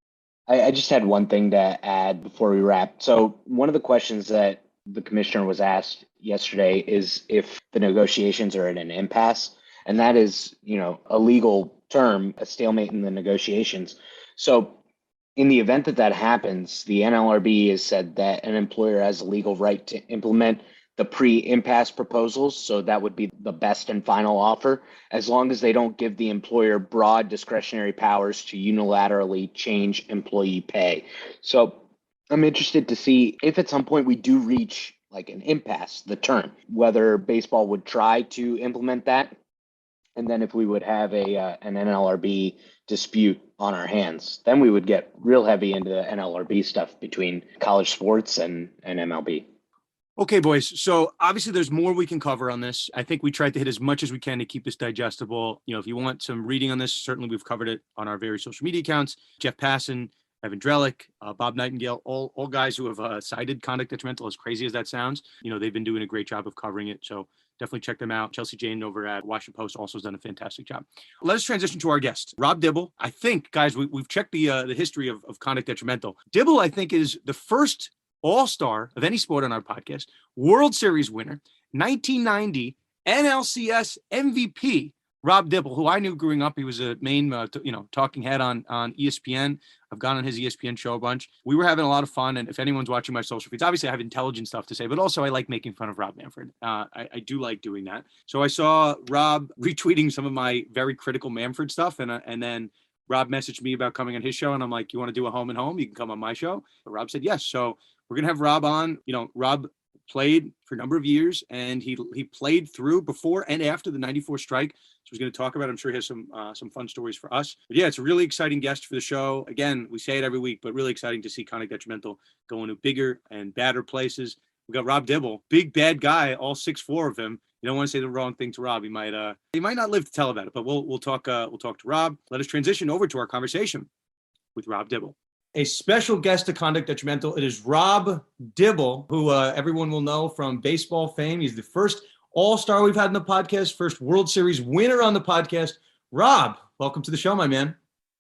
I just had one thing to add before we wrap. So one of the questions that the commissioner was asked yesterday is if the negotiations are at an impasse, and that is, a legal term, a stalemate in the negotiations. So in the event that that happens, the NLRB has said that an employer has a legal right to implement the pre-impasse proposals. So that would be the best and final offer, as long as they don't give the employer broad discretionary powers to unilaterally change employee pay. So I'm interested to see if at some point we do reach like an impasse, the term, whether baseball would try to implement that, and then if we would have an NLRB dispute on our hands, then we would get real heavy into the NLRB stuff between college sports and MLB. Okay, boys. So obviously there's more we can cover on this. I think we tried to hit as much as we can to keep this digestible. If you want some reading on this, certainly we've covered it on our various social media accounts. Jeff Passan, Evan Drellick, Bob Nightingale, all guys who have cited conduct detrimental, as crazy as that sounds. They've been doing a great job of covering it. So definitely check them out. Chelsea Jane over at Washington Post also has done a fantastic job. Let us transition to our guest, Rob Dibble. I think, guys, we've checked the history of conduct detrimental. Dibble, I think, is the first all-star of any sport on our podcast, World Series winner, 1990 NLCS MVP, Rob Dibble, who I knew growing up. He was a main, talking head on ESPN. I've gone on his ESPN show a bunch. We were having a lot of fun. And if anyone's watching my social feeds, obviously I have intelligent stuff to say, but also I like making fun of Rob Manfred. I do like doing that. So I saw Rob retweeting some of my very critical Manfred stuff. And then Rob messaged me about coming on his show. And I'm like, you want to do a home and home? You can come on my show. But Rob said yes. So we're going to have Rob on. Rob played for a number of years, and he played through before and after the 94 strike. So he's going to talk about it. I'm sure he has some fun stories for us. But yeah, it's a really exciting guest for the show. Again, we say it every week, but really exciting to see conduct detrimental going to bigger and badder places. We got Rob Dibble, big bad guy, all 6'4" of him. You don't want to say the wrong thing to Rob. He might not live to tell about it, but we'll talk to Rob. Let us transition over to our conversation with Rob Dibble. A special guest to Conduct Detrimental. It is Rob Dibble, who everyone will know from baseball fame. He's the first all-star we've had in the podcast, first World Series winner on the podcast. Rob, welcome to the show, my man.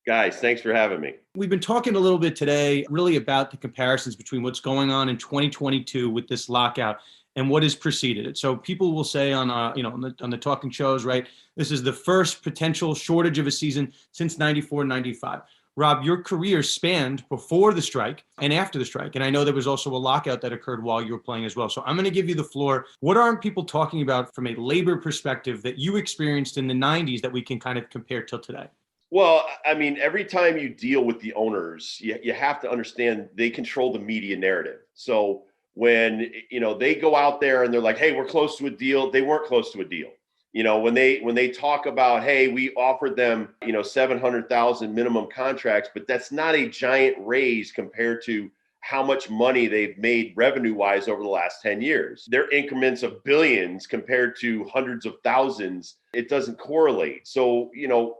Guys, thanks for having me. We've been talking a little bit today really about the comparisons between what's going on in 2022 with this lockout and what has preceded it. So people will say on the talking shows, right, this is the first potential shortage of a season since 94, 95. Rob, your career spanned before the strike and after the strike. And I know there was also a lockout that occurred while you were playing as well. So I'm going to give you the floor. What aren't people talking about from a labor perspective that you experienced in the 90s that we can kind of compare till today? Well, I mean, every time you deal with the owners, you have to understand they control the media narrative. So when, they go out there and they're like, hey, we're close to a deal, they weren't close to a deal. When they talk about, hey, we offered them, 700,000 minimum contracts, but that's not a giant raise compared to how much money they've made revenue wise over the last 10 years. They're increments of billions compared to hundreds of thousands. It doesn't correlate. So,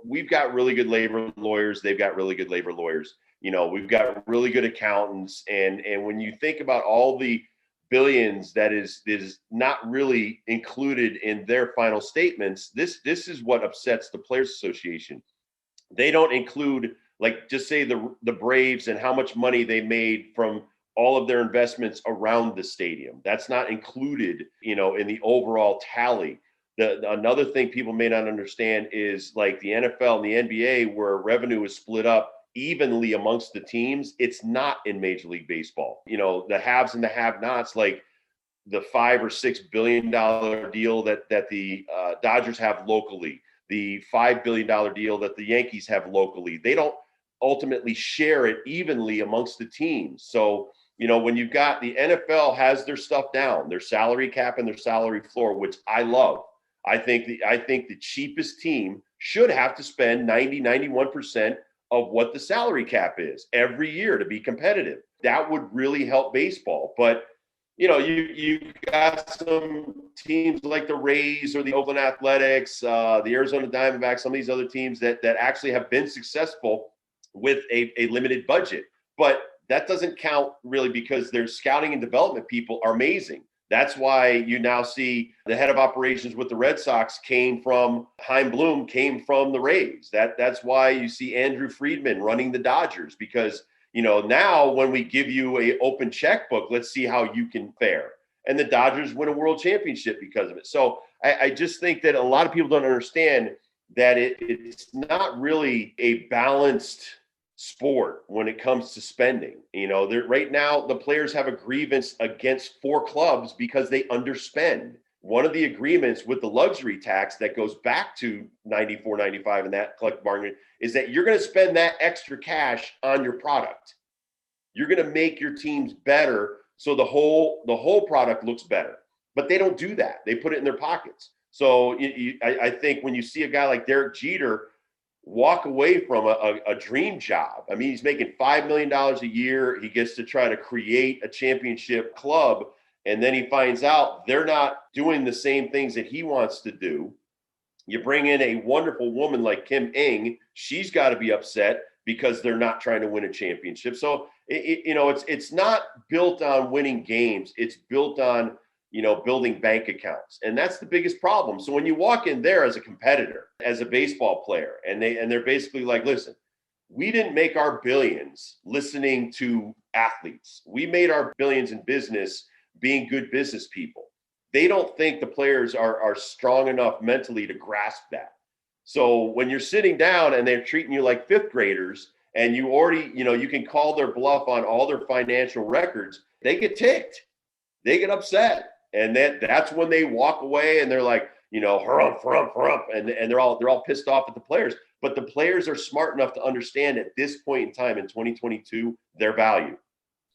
we've got really good labor lawyers. They've got really good labor lawyers. We've got really good accountants. And when you think about all the billions that is not really included in their final statements, this is what upsets the Players Association. They don't include, like, just say the Braves and how much money they made from all of their investments around the stadium. That's not included, in the overall tally. Another thing people may not understand is, like, the NFL and the NBA, where revenue is split up evenly amongst the teams, it's not in Major League Baseball. The haves and the have-nots, like the $5 or $6 billion deal that the Dodgers have locally, the $5 billion deal that the Yankees have locally, they don't ultimately share it evenly amongst the teams. So, when you've got the NFL has their stuff down, their salary cap and their salary floor, which I love. I think the cheapest team should have to spend 91% of what the salary cap is every year to be competitive. That would really help baseball. But, you got some teams like the Rays or the Oakland Athletics, the Arizona Diamondbacks, some of these other teams that actually have been successful with a limited budget. But that doesn't count really, because their scouting and development people are amazing. That's why you now see the head of operations with the Red Sox Chaim Bloom came from the Rays. That's why you see Andrew Friedman running the Dodgers, because, Now when we give you a open checkbook, let's see how you can fare. And the Dodgers win a world championship because of it. So I just think that a lot of people don't understand that it's not really a balanced sport when it comes to spending. Right now, the players have a grievance against 4 clubs because they underspend. One of the agreements with the luxury tax that goes back to 94, 95 and that collective bargaining is that you're going to spend that extra cash on your product. You're going to make your teams better so the whole product looks better. But they don't do that. They put it in their pockets. So I think when you see a guy like Derek Jeter walk away from a dream job, I mean, he's making $5 million a year. He gets to try to create a championship club. And then he finds out they're not doing the same things that he wants to do. You bring in a wonderful woman like Kim Ng. She's got to be upset because they're not trying to win a championship. So, it's not built on winning games. It's built on, building bank accounts. And that's the biggest problem. So when you walk in there as a competitor, as a baseball player, and they're basically like, listen, we didn't make our billions listening to athletes. We made our billions in business being good business people. They don't think the players are strong enough mentally to grasp that. So when you're sitting down and they're treating you like 5th graders and you already, you can call their bluff on all their financial records, they get ticked. They get upset. And that's when they walk away and they're like, harump, harump, harump. And they're all pissed off at the players. But the players are smart enough to understand at this point in time in 2022, their value.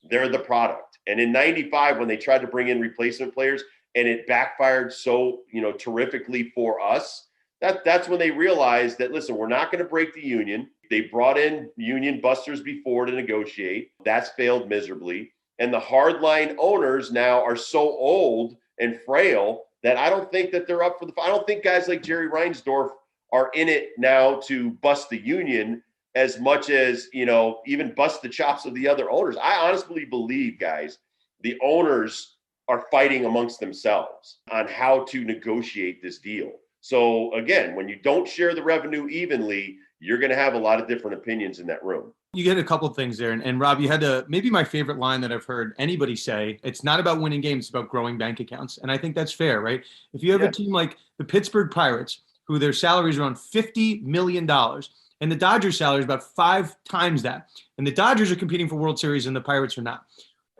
They're the product. And in 95, when they tried to bring in replacement players and it backfired so, terrifically for us, that's when they realized that, listen, we're not going to break the union. They brought in union busters before to negotiate. That's failed miserably. And the hardline owners now are so old and frail that I don't think that they're up for I don't think guys like Jerry Reinsdorf are in it now to bust the union as much as, even bust the chops of the other owners. I honestly believe, guys, the owners are fighting amongst themselves on how to negotiate this deal. So again, when you don't share the revenue evenly, you're going to have a lot of different opinions in that room. You get a couple of things there. And Rob, you had maybe my favorite line that I've heard anybody say, it's not about winning games, it's about growing bank accounts. And I think that's fair, right? If you have a team like the Pittsburgh Pirates, who their salary is around $50 million, and the Dodgers' salary is about 5 times that, and the Dodgers are competing for World Series and the Pirates are not.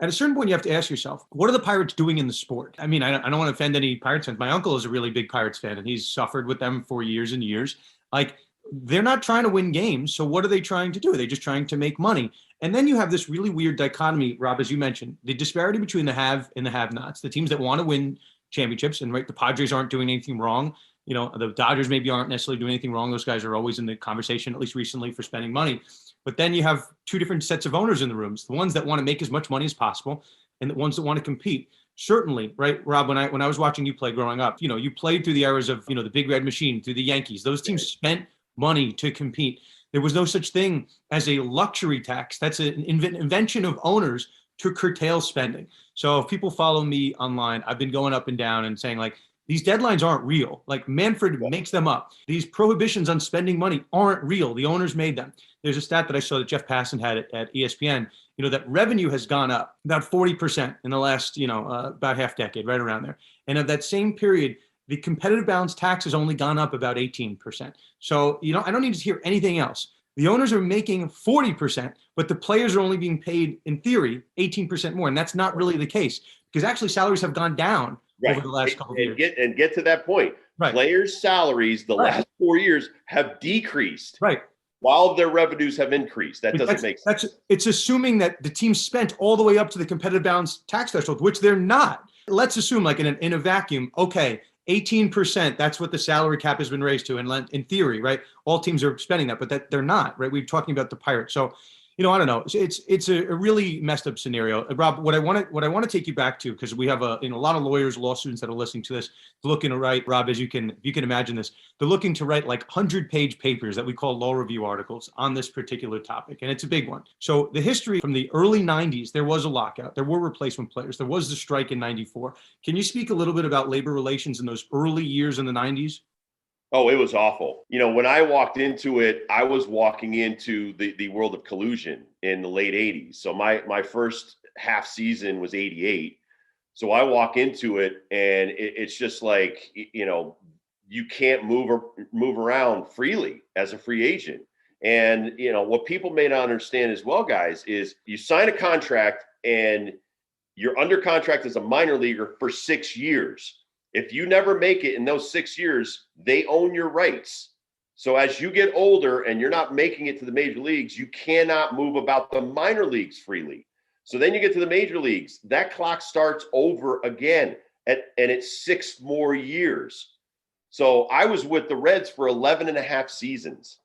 At a certain point, you have to ask yourself, what are the Pirates doing in the sport? I mean, I don't want to offend any Pirates fans. My uncle is a really big Pirates fan, and he's suffered with them for years and years. Like, they're not trying to win games. So what are they trying to do? Are they just trying to make money? And then you have this really weird dichotomy, Rob, as you mentioned, the disparity between the have and the have-nots, the teams that want to win championships. And right, the Padres aren't doing anything wrong. The Dodgers maybe aren't necessarily doing anything wrong. Those guys are always in the conversation, at least recently, for spending money. But then you have 2 different sets of owners in the rooms, the ones that want to make as much money as possible and the ones that want to compete. Certainly, right, Rob, when I was watching you play growing up, you played through the eras of, the Big Red Machine, through the Yankees. Those teams spent money to compete. There was no such thing as a luxury tax. That's an invention of owners to curtail spending. So if people follow me online, I've been going up and down and saying, like, these deadlines aren't real. Like, Manfred makes them up. These prohibitions on spending money aren't real. The owners made them. There's a stat that I saw that Jeff Passan had at ESPN, that revenue has gone up about 40% in the last, about half decade, right around there. And of that same period, the competitive balance tax has only gone up about 18%. So, I don't need to hear anything else. The owners are making 40%, but the players are only being paid, in theory, 18% more. And that's not really the case, because actually salaries have gone down over the last couple of years. Get to that point. Right. Players' salaries the last 4 years have decreased. Right. While their revenues have increased. That doesn't make sense. It's assuming that the team spent all the way up to the competitive balance tax threshold, which they're not. Let's assume, like, in a vacuum, okay, 18%, that's what the salary cap has been raised to. And in theory, right, all teams are spending that, but that they're not, right? We're talking about the Pirates. So, I don't know. It's a really messed up scenario. Rob, what I want to take you back to, because we have a lot of lawyers, law students that are listening to this, looking to write, Rob, if you can imagine this, they're looking to write like 100-page papers that we call law review articles on this particular topic. And it's a big one. So the history from the early 90s, there was a lockout. There were replacement players. There was the strike in 94. Can you speak a little bit about labor relations in those early years in the 90s? Oh, it was awful. When I walked into it, I was walking into the world of collusion in the late 80s. So my first half season was 88. So I walk into it and it's just like, you can't move around freely as a free agent. And, what people may not understand as well, guys, is you sign a contract and you're under contract as a minor leaguer for 6 years. If you never make it in those 6 years, they own your rights. So as you get older and you're not making it to the major leagues, you cannot move about the minor leagues freely. So then you get to the major leagues, that clock starts over again, and it's 6 more years. So I was with the Reds for 11 and a half seasons,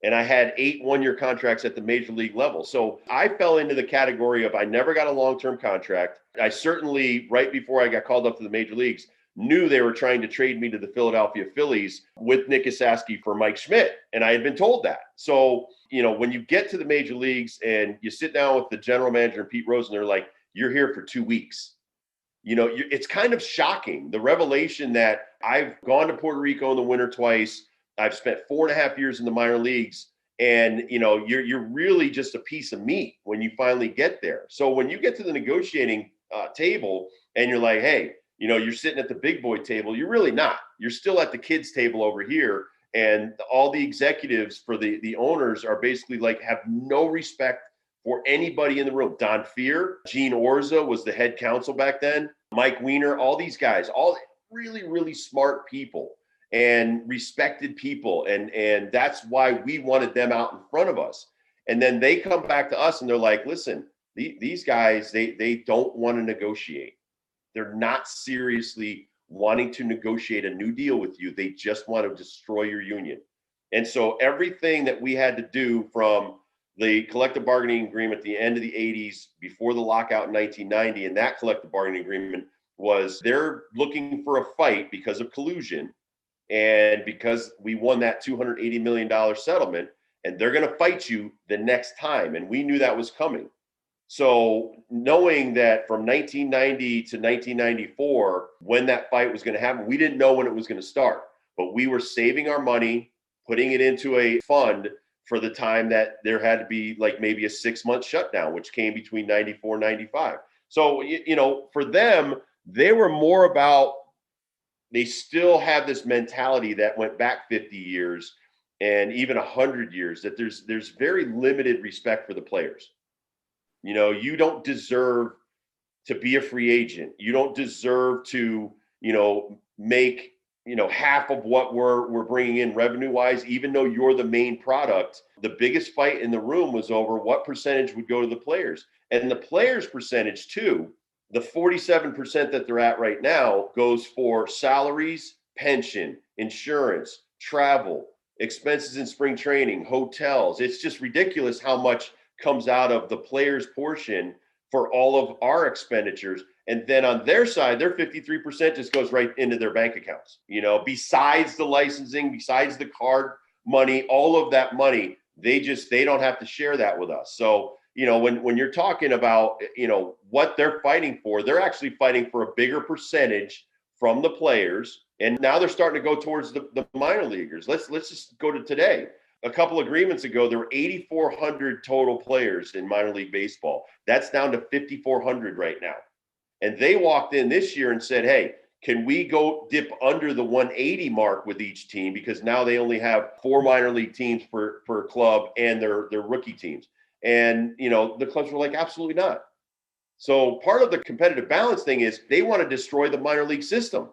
and I had 8 one-year contracts at the major league level. So I fell into the category of I never got a long-term contract. I certainly, right before I got called up to the major leagues, knew they were trying to trade me to the Philadelphia Phillies with Nick Esaski for Mike Schmidt. And I had been told that. So, when you get to the major leagues and you sit down with the general manager and Pete Rose, and they're like, you're here for 2 weeks. It's kind of shocking. The revelation that I've gone to Puerto Rico in the winter twice. I've spent 4.5 years in the minor leagues, and you're really just a piece of meat when you finally get there. So when you get to the negotiating table and you're like, hey, you're sitting at the big boy table, you're really not. You're still at the kids table over here, and all the executives for the owners are basically like have no respect for anybody in the room. Don Fear, Gene Orza was the head counsel back then, Mike Weiner, all these guys, all really, really smart people and respected people. And that's why we wanted them out in front of us. And then they come back to us and they're like, listen, these guys, they don't want to negotiate. They're not seriously wanting to negotiate a new deal with you. They just want to destroy your union. And so everything that we had to do from the collective bargaining agreement at the end of the 80s, before the lockout in 1990, and that collective bargaining agreement was they're looking for a fight because of collusion. And because we won that $280 million settlement, and they're going to fight you the next time. And we knew that was coming. So knowing that from 1990 to 1994, when that fight was going to happen, we didn't know when it was going to start, but we were saving our money, putting it into a fund for the time that there had to be like maybe a 6-month shutdown, which came between 94 and 95. So, for them, they were more about, they still have this mentality that went back 50 years and even 100 years, that there's very limited respect for the players. You don't deserve to be a free agent. You don't deserve to, make, half of what we're bringing in revenue wise, even though you're the main product. The biggest fight in the room was over what percentage would go to the players, and the players' percentage too. The 47% that they're at right now goes for salaries, pension, insurance, travel, expenses in spring training, hotels. It's just ridiculous how much comes out of the players' portion for all of our expenditures. And then on their side, their 53% just goes right into their bank accounts. Besides the licensing, besides the card money, all of that money, they don't have to share that with us. So, when you're talking about, what they're fighting for, they're actually fighting for a bigger percentage from the players. And now they're starting to go towards the minor leaguers. Let's just go to today. A couple agreements ago, there were 8,400 total players in minor league baseball. That's down to 5,400 right now. And they walked in this year and said, hey, can we go dip under the 180 mark with each team? Because now they only have 4 minor league teams per club and their rookie teams. And, the clubs were like, absolutely not. So part of the competitive balance thing is they want to destroy the minor league system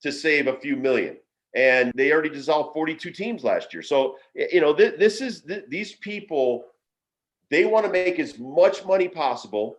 to save a few million. And they already dissolved 42 teams last year. So, these people, they want to make as much money possible,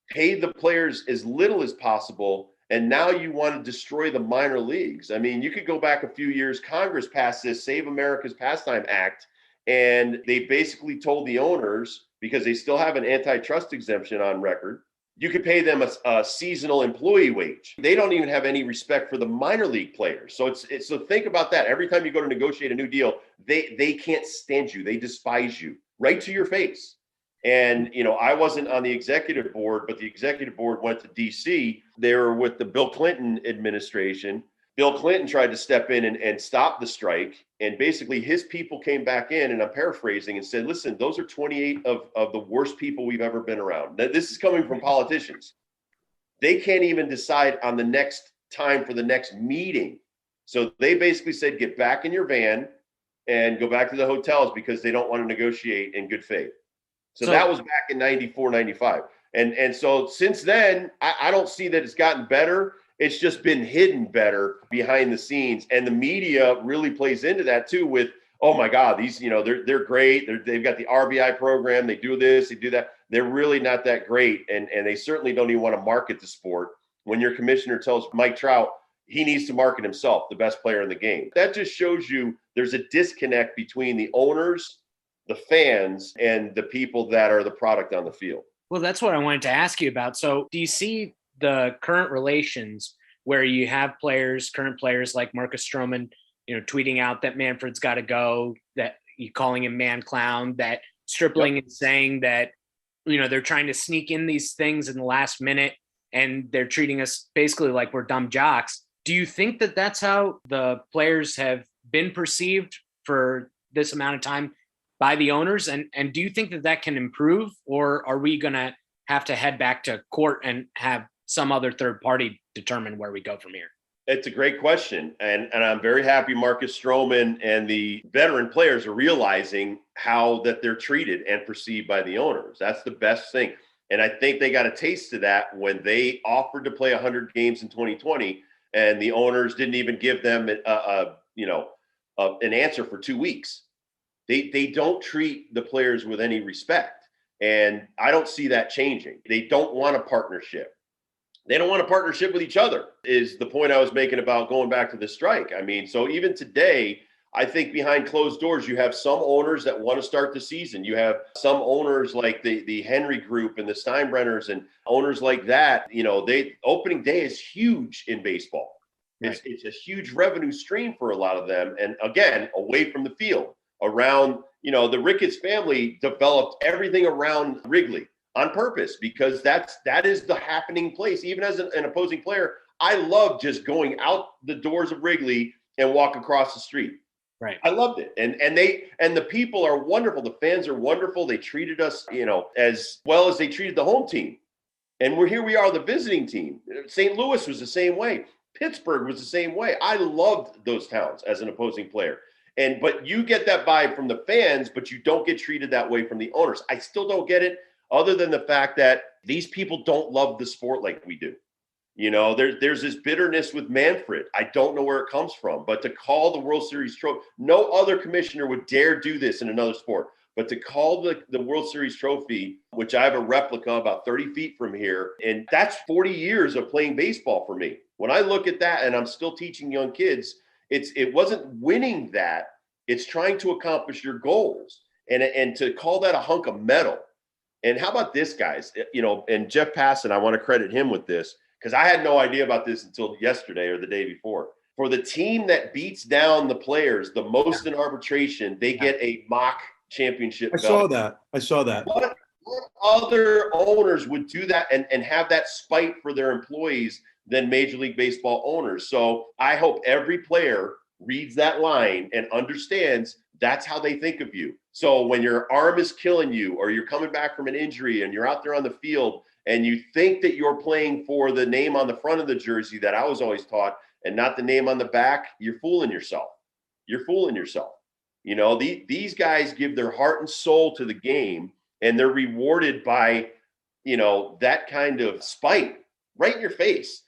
pay the players as little as possible. And now you want to destroy the minor leagues. I mean, you could go back a few years. Congress passed this Save America's Pastime Act, and they basically told the owners, because they still have an antitrust exemption on record, you could pay them a seasonal employee wage. They don't even have any respect for the minor league players. So so think about that. Every time you go to negotiate a new deal, they can't stand you. They despise you right to your face. And, I wasn't on the executive board, but the executive board went to DC. They were with the Bill Clinton administration. Bill Clinton tried to step in and stop the strike. And basically his people came back in, and I'm paraphrasing, and said, listen, those are 28 of the worst people we've ever been around. Now, this is coming from politicians. They can't even decide on the next time for the next meeting. So they basically said, get back in your van and go back to the hotels because they don't want to negotiate in good faith. So that was back in 94, 95. And so since then, I don't see that it's gotten better. It's just been hidden better behind the scenes. And the media really plays into that too with, oh my God, these, they're great. They've got the RBI program. They do this, they do that. They're really not that great. And they certainly don't even want to market the sport. When your commissioner tells Mike Trout he needs to market himself, the best player in the game. That just shows you there's a disconnect between the owners, the fans, and the people that are the product on the field. Well, that's what I wanted to ask you about. So do you see the current relations where you have current players like Marcus Stroman, tweeting out that Manfred's got to go, that you calling him man clown, that Stripling is saying that, they're trying to sneak in these things in the last minute and they're treating us basically like we're dumb jocks. Do you think that that's how the players have been perceived for this amount of time by the owners? And do you think that that can improve, or are we going to have to head back to court and have some other third party determine where we go from here? It's a great question. And I'm very happy Marcus Stroman and the veteran players are realizing how that they're treated and perceived by the owners. That's the best thing. And I think they got a taste of that when they offered to play 100 games in 2020, and the owners didn't even give them an answer for 2 weeks. They don't treat the players with any respect. And I don't see that changing. They don't want a partnership. They don't want a partnership with each other, is the point I was making about going back to the strike. I mean, so even today, I think behind closed doors, you have some owners that want to start the season. You have some owners like the Henry Group and the Steinbrenners and owners like that. Opening day is huge in baseball. Right. It's a huge revenue stream for a lot of them. And again, away from the field, around, the Ricketts family developed everything around Wrigley on purpose because that is the happening place. Even as an opposing player, I love just going out the doors of Wrigley and walk across the street. Right. I loved it. And the people are wonderful. The fans are wonderful. They treated us, as well as they treated the home team. And we are the visiting team. St. Louis was the same way. Pittsburgh was the same way. I loved those towns as an opposing player. But you get that vibe from the fans, but you don't get treated that way from the owners. I still don't get it, other than the fact that these people don't love the sport like we do. There's this bitterness with Manfred. I don't know where it comes from, but to call the World Series trophy, no other commissioner would dare do this in another sport. But to call the World Series trophy, which I have a replica about 30 feet from here, and that's 40 years of playing baseball for me. When I look at that, and I'm still teaching young kids, it wasn't winning that. It's trying to accomplish your goals. And to call that a hunk of metal. And how about this, guys? And Jeff Passan, I want to credit him with this, because I had no idea about this until yesterday or the day before. For the team that beats down the players the most in arbitration, they get a mock championship belt. I saw that. What other owners would do that and have that spite for their employees than Major League Baseball owners? So I hope every player reads that line and understands that's how they think of you. So when your arm is killing you, or you're coming back from an injury and you're out there on the field and you think that you're playing for the name on the front of the jersey that I was always taught and not the name on the back, you're fooling yourself. You're fooling yourself. These guys give their heart and soul to the game, and they're rewarded by, that kind of spite right in your face.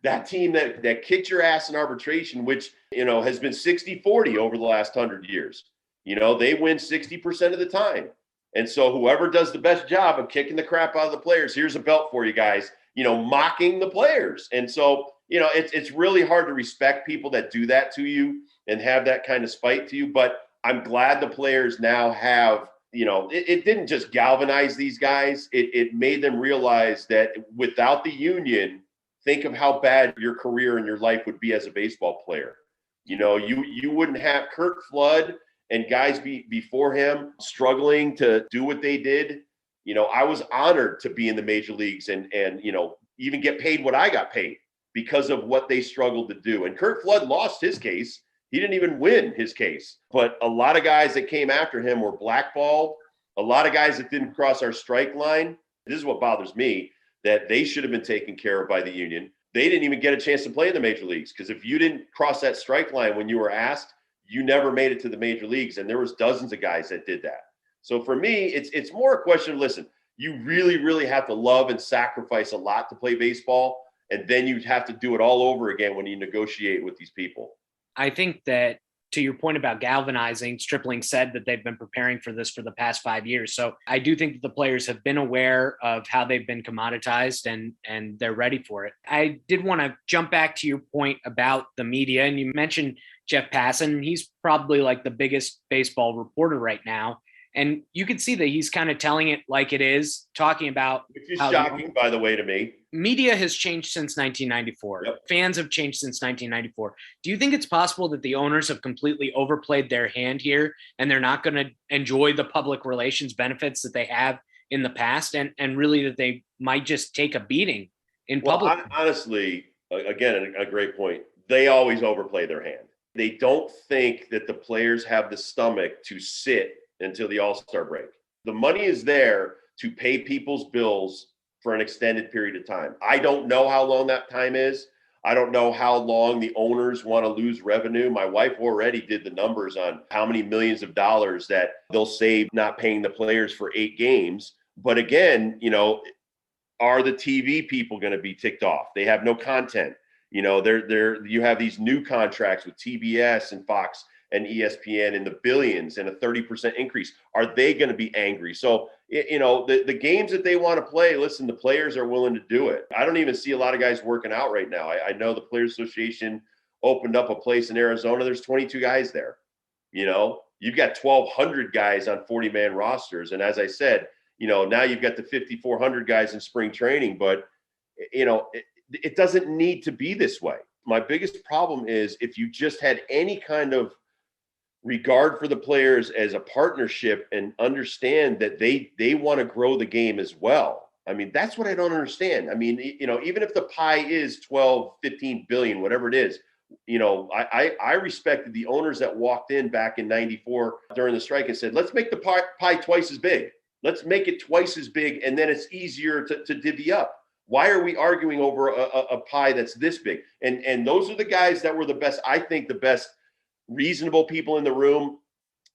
That team that kicked your ass in arbitration, which, has been 60-40 over the last 100 years. They win 60% of the time. And so whoever does the best job of kicking the crap out of the players, here's a belt for you guys, mocking the players. And so, it's really hard to respect people that do that to you and have that kind of spite to you. But I'm glad the players now have, it didn't just galvanize these guys. It made them realize that without the union, think of how bad your career and your life would be as a baseball player. You wouldn't have Kurt Flood and guys before him struggling to do what they did. I was honored to be in the major leagues and even get paid what I got paid. because of what they struggled to do. And Kurt Flood lost his case. He didn't even win his case. But a lot of guys that came after him were blackballed. A lot of guys that didn't cross our strike line. This is what bothers me, that they should have been taken care of by the union. They didn't even get a chance to play in the major leagues, because if you didn't cross that strike line when you were asked, you never made it to the major leagues. And there was dozens of guys that did that. So for me, it's more a question of, listen, you really, really have to love and sacrifice a lot to play baseball. And then you'd have to do it all over again when you negotiate with these people. I think that, to your point about galvanizing, Stripling said that they've been preparing for this for the past 5 years. So I do think that the players have been aware of how they've been commoditized, and they're ready for it. I did want to jump back to your point about the media. And you mentioned Jeff Passan. He's probably like the biggest baseball reporter right now. And you can see that he's kind of telling it like it is, talking about, which is shocking, by the way, to me. Media has changed since 1994. Yep. Fans have changed since 1994. Do you think it's possible that the owners have completely overplayed their hand here, and they're not going to enjoy the public relations benefits that they have in the past, and really that they might just take a beating in public? Honestly, again, a great point. They always overplay their hand. They don't think that the players have the stomach to sit until the All-Star break. The money is there to pay people's bills for an extended period of time. I don't know how long that time is. I don't know how long the owners want to lose revenue. My wife already did the numbers on how many millions of dollars that they'll save not paying the players for 8 games. But again, are the TV people going to be ticked off? They have no content. You have these new contracts with TBS and Fox and ESPN in the billions and a 30% increase. Are they going to be angry? So, the games that they want to play, listen, the players are willing to do it. I don't even see a lot of guys working out right now. I know the Players Association opened up a place in Arizona. There's 22 guys there. You've got 1,200 guys on 40-man rosters. And as I said, now you've got the 5,400 guys in spring training, but, it doesn't need to be this way. My biggest problem is if you just had any kind of regard for the players as a partnership and understand that they want to grow the game as well. I mean, that's what I don't understand. I mean, even if the pie is 12, 15 billion, whatever it is, I respected the owners that walked in back in 94 during the strike and said, let's make the pie twice as big. Let's make it twice as big. And then it's easier to divvy up. Why are we arguing over a pie that's this big? And those are the guys that were the best, I think the best reasonable people in the room.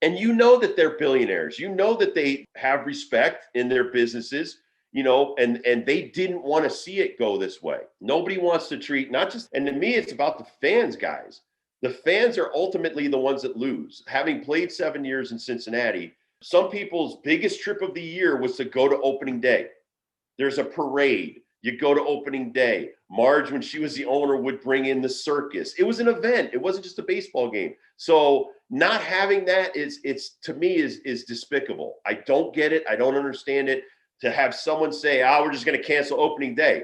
And that they're billionaires. That they have respect in their businesses, and they didn't want to see it go this way. Nobody wants to treat and to me, it's about the fans, guys. The fans are ultimately the ones that lose. Having played 7 years in Cincinnati, some people's biggest trip of the year was to go to opening day. There's a parade. You go to opening day. Marge, when she was the owner, would bring in the circus. It was an event. It wasn't just a baseball game. So not having that is to me is despicable. I don't get it. I don't understand it. To have someone say, we're just going to cancel opening day.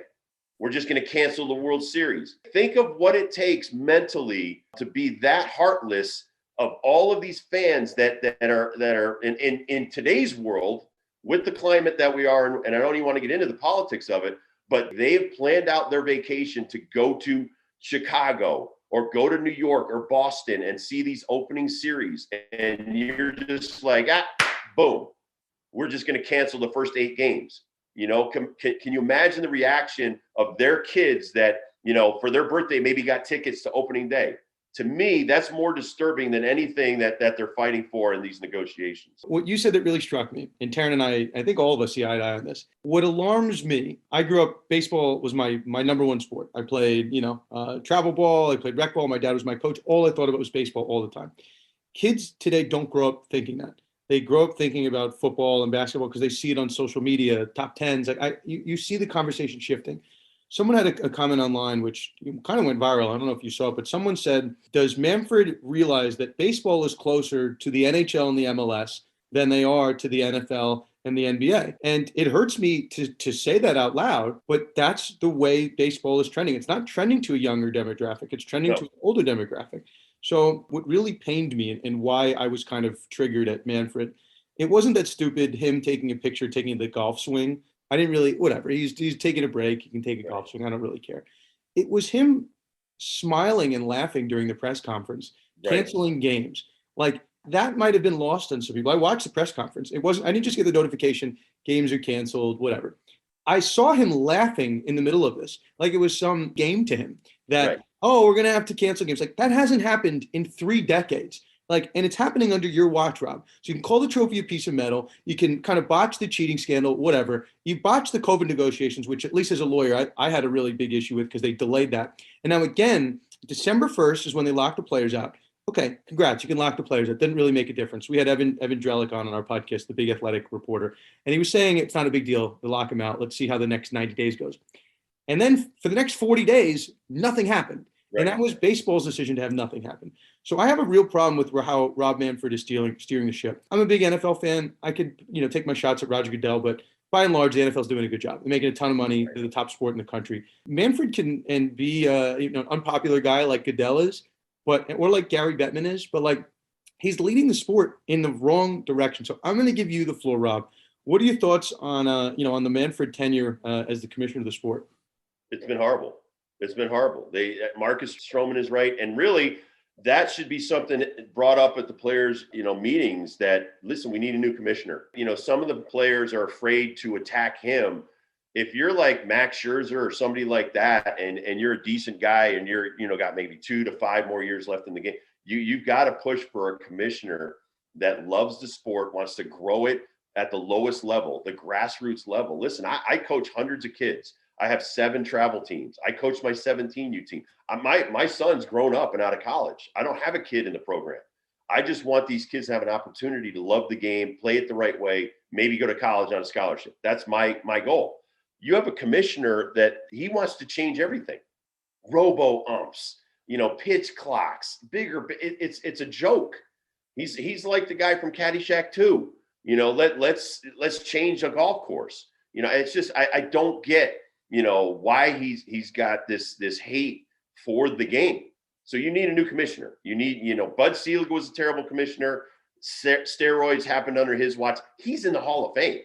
We're just going to cancel the World Series. Think of what it takes mentally to be that heartless of all of these fans that are in today's world with the climate that we are. And I don't even want to get into the politics of it. But they've planned out their vacation to go to Chicago or go to New York or Boston and see these opening series. And you're just like, boom, we're just going to cancel the first 8 games. Can you imagine the reaction of their kids that, for their birthday, maybe got tickets to opening day? To me, that's more disturbing than anything that they're fighting for in these negotiations. What you said that really struck me, and Tarun and I think all of us see eye to eye on this. What alarms me, I grew up, baseball was my number one sport. I played, travel ball, I played rec ball. My dad was my coach. All I thought about was baseball all the time. Kids today don't grow up thinking that. They grow up thinking about football and basketball because they see it on social media, top tens. You see the conversation shifting. Someone had a comment online, which kind of went viral. I don't know if you saw it, but someone said, does Manfred realize that baseball is closer to the NHL and the MLS than they are to the NFL and the NBA? And it hurts me to say that out loud, but that's the way baseball is trending. It's not trending to a younger demographic. It's trending to an older demographic. So what really pained me and why I was kind of triggered at Manfred, it wasn't that stupid, him taking a picture, taking the golf swing. I didn't really, whatever. He's taking a break. He can take a golf swing. I don't really care. it was him smiling and laughing during the press conference, canceling games. Like, that might have been lost on some people. I watched the press conference. I didn't just get the notification, games are canceled, whatever. I saw him laughing in the middle of this, like it was some game to him that, oh, we're going to have to cancel games. Like, that hasn't happened in 3 decades. Like, and it's happening under your watch, Rob. So you can call the trophy a piece of metal. You can kind of botch the cheating scandal, whatever. You botch the COVID negotiations, which at least as a lawyer, I had a really big issue with because they delayed that. And now again, December 1st is when they lock the players out. Okay, congrats. You can lock the players out. Didn't really make a difference. We had Evan Drellick on our podcast, the big athletic reporter, and he was saying it's not a big deal to lock him out. Let's see how the next 90 days goes. And then for the next 40 days, nothing happened. And that was baseball's decision to have nothing happen. So I have a real problem with how Rob Manfred is steering the ship. I'm a big NFL fan. I could, take my shots at Roger Goodell, but by and large, the NFL is doing a good job. They're making a ton of money. They're the top sport in the country. Manfred can be an unpopular guy like Goodell is, or like Gary Bettman is, but like he's leading the sport in the wrong direction. So I'm going to give you the floor, Rob. What are your thoughts on the Manfred tenure as the commissioner of the sport? It's been horrible. It's been horrible. Marcus Stroman is right. And really, that should be something brought up at the players, meetings that, listen, we need a new commissioner. Some of the players are afraid to attack him. If you're like Max Scherzer or somebody like that, and you're a decent guy and you're, got maybe 2 to 5 more years left in the game, you've got to push for a commissioner that loves the sport, wants to grow it at the lowest level, the grassroots level. Listen, I coach hundreds of kids. I have 7 travel teams. I coach my 17U team. My son's grown up and out of college. I don't have a kid in the program. I just want these kids to have an opportunity to love the game, play it the right way, maybe go to college on a scholarship. That's my goal. You have a commissioner that he wants to change everything. Robo umps, pitch clocks, bigger. It's a joke. He's like the guy from Caddyshack 2. Let's change a golf course. It's just I don't get why he's got this hate for the game. So you need a new commissioner. You need, Bud Selig was a terrible commissioner. Steroids happened under his watch. He's in the Hall of Fame.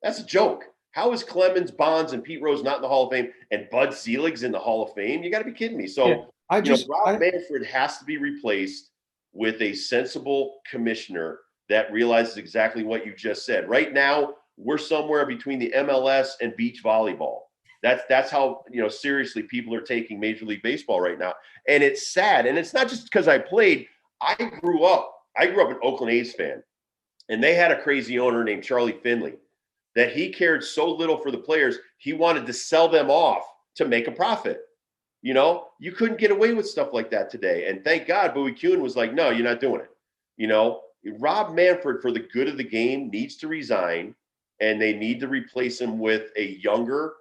That's a joke. How is Clemens, Bonds, and Pete Rose not in the Hall of Fame and Bud Selig's in the Hall of Fame? You got to be kidding me. So Rob Manfred has to be replaced with a sensible commissioner that realizes exactly what you just said. Right now, we're somewhere between the MLS and beach volleyball. That's how seriously people are taking Major League Baseball right now. And it's sad. And it's not just because I played. I grew up an Oakland A's fan. And they had a crazy owner named Charlie Finley that he cared so little for the players, he wanted to sell them off to make a profit. You couldn't get away with stuff like that today. And thank God Bowie Kuhn was like, no, you're not doing it. Rob Manfred, for the good of the game, needs to resign, and they need to replace him with a younger,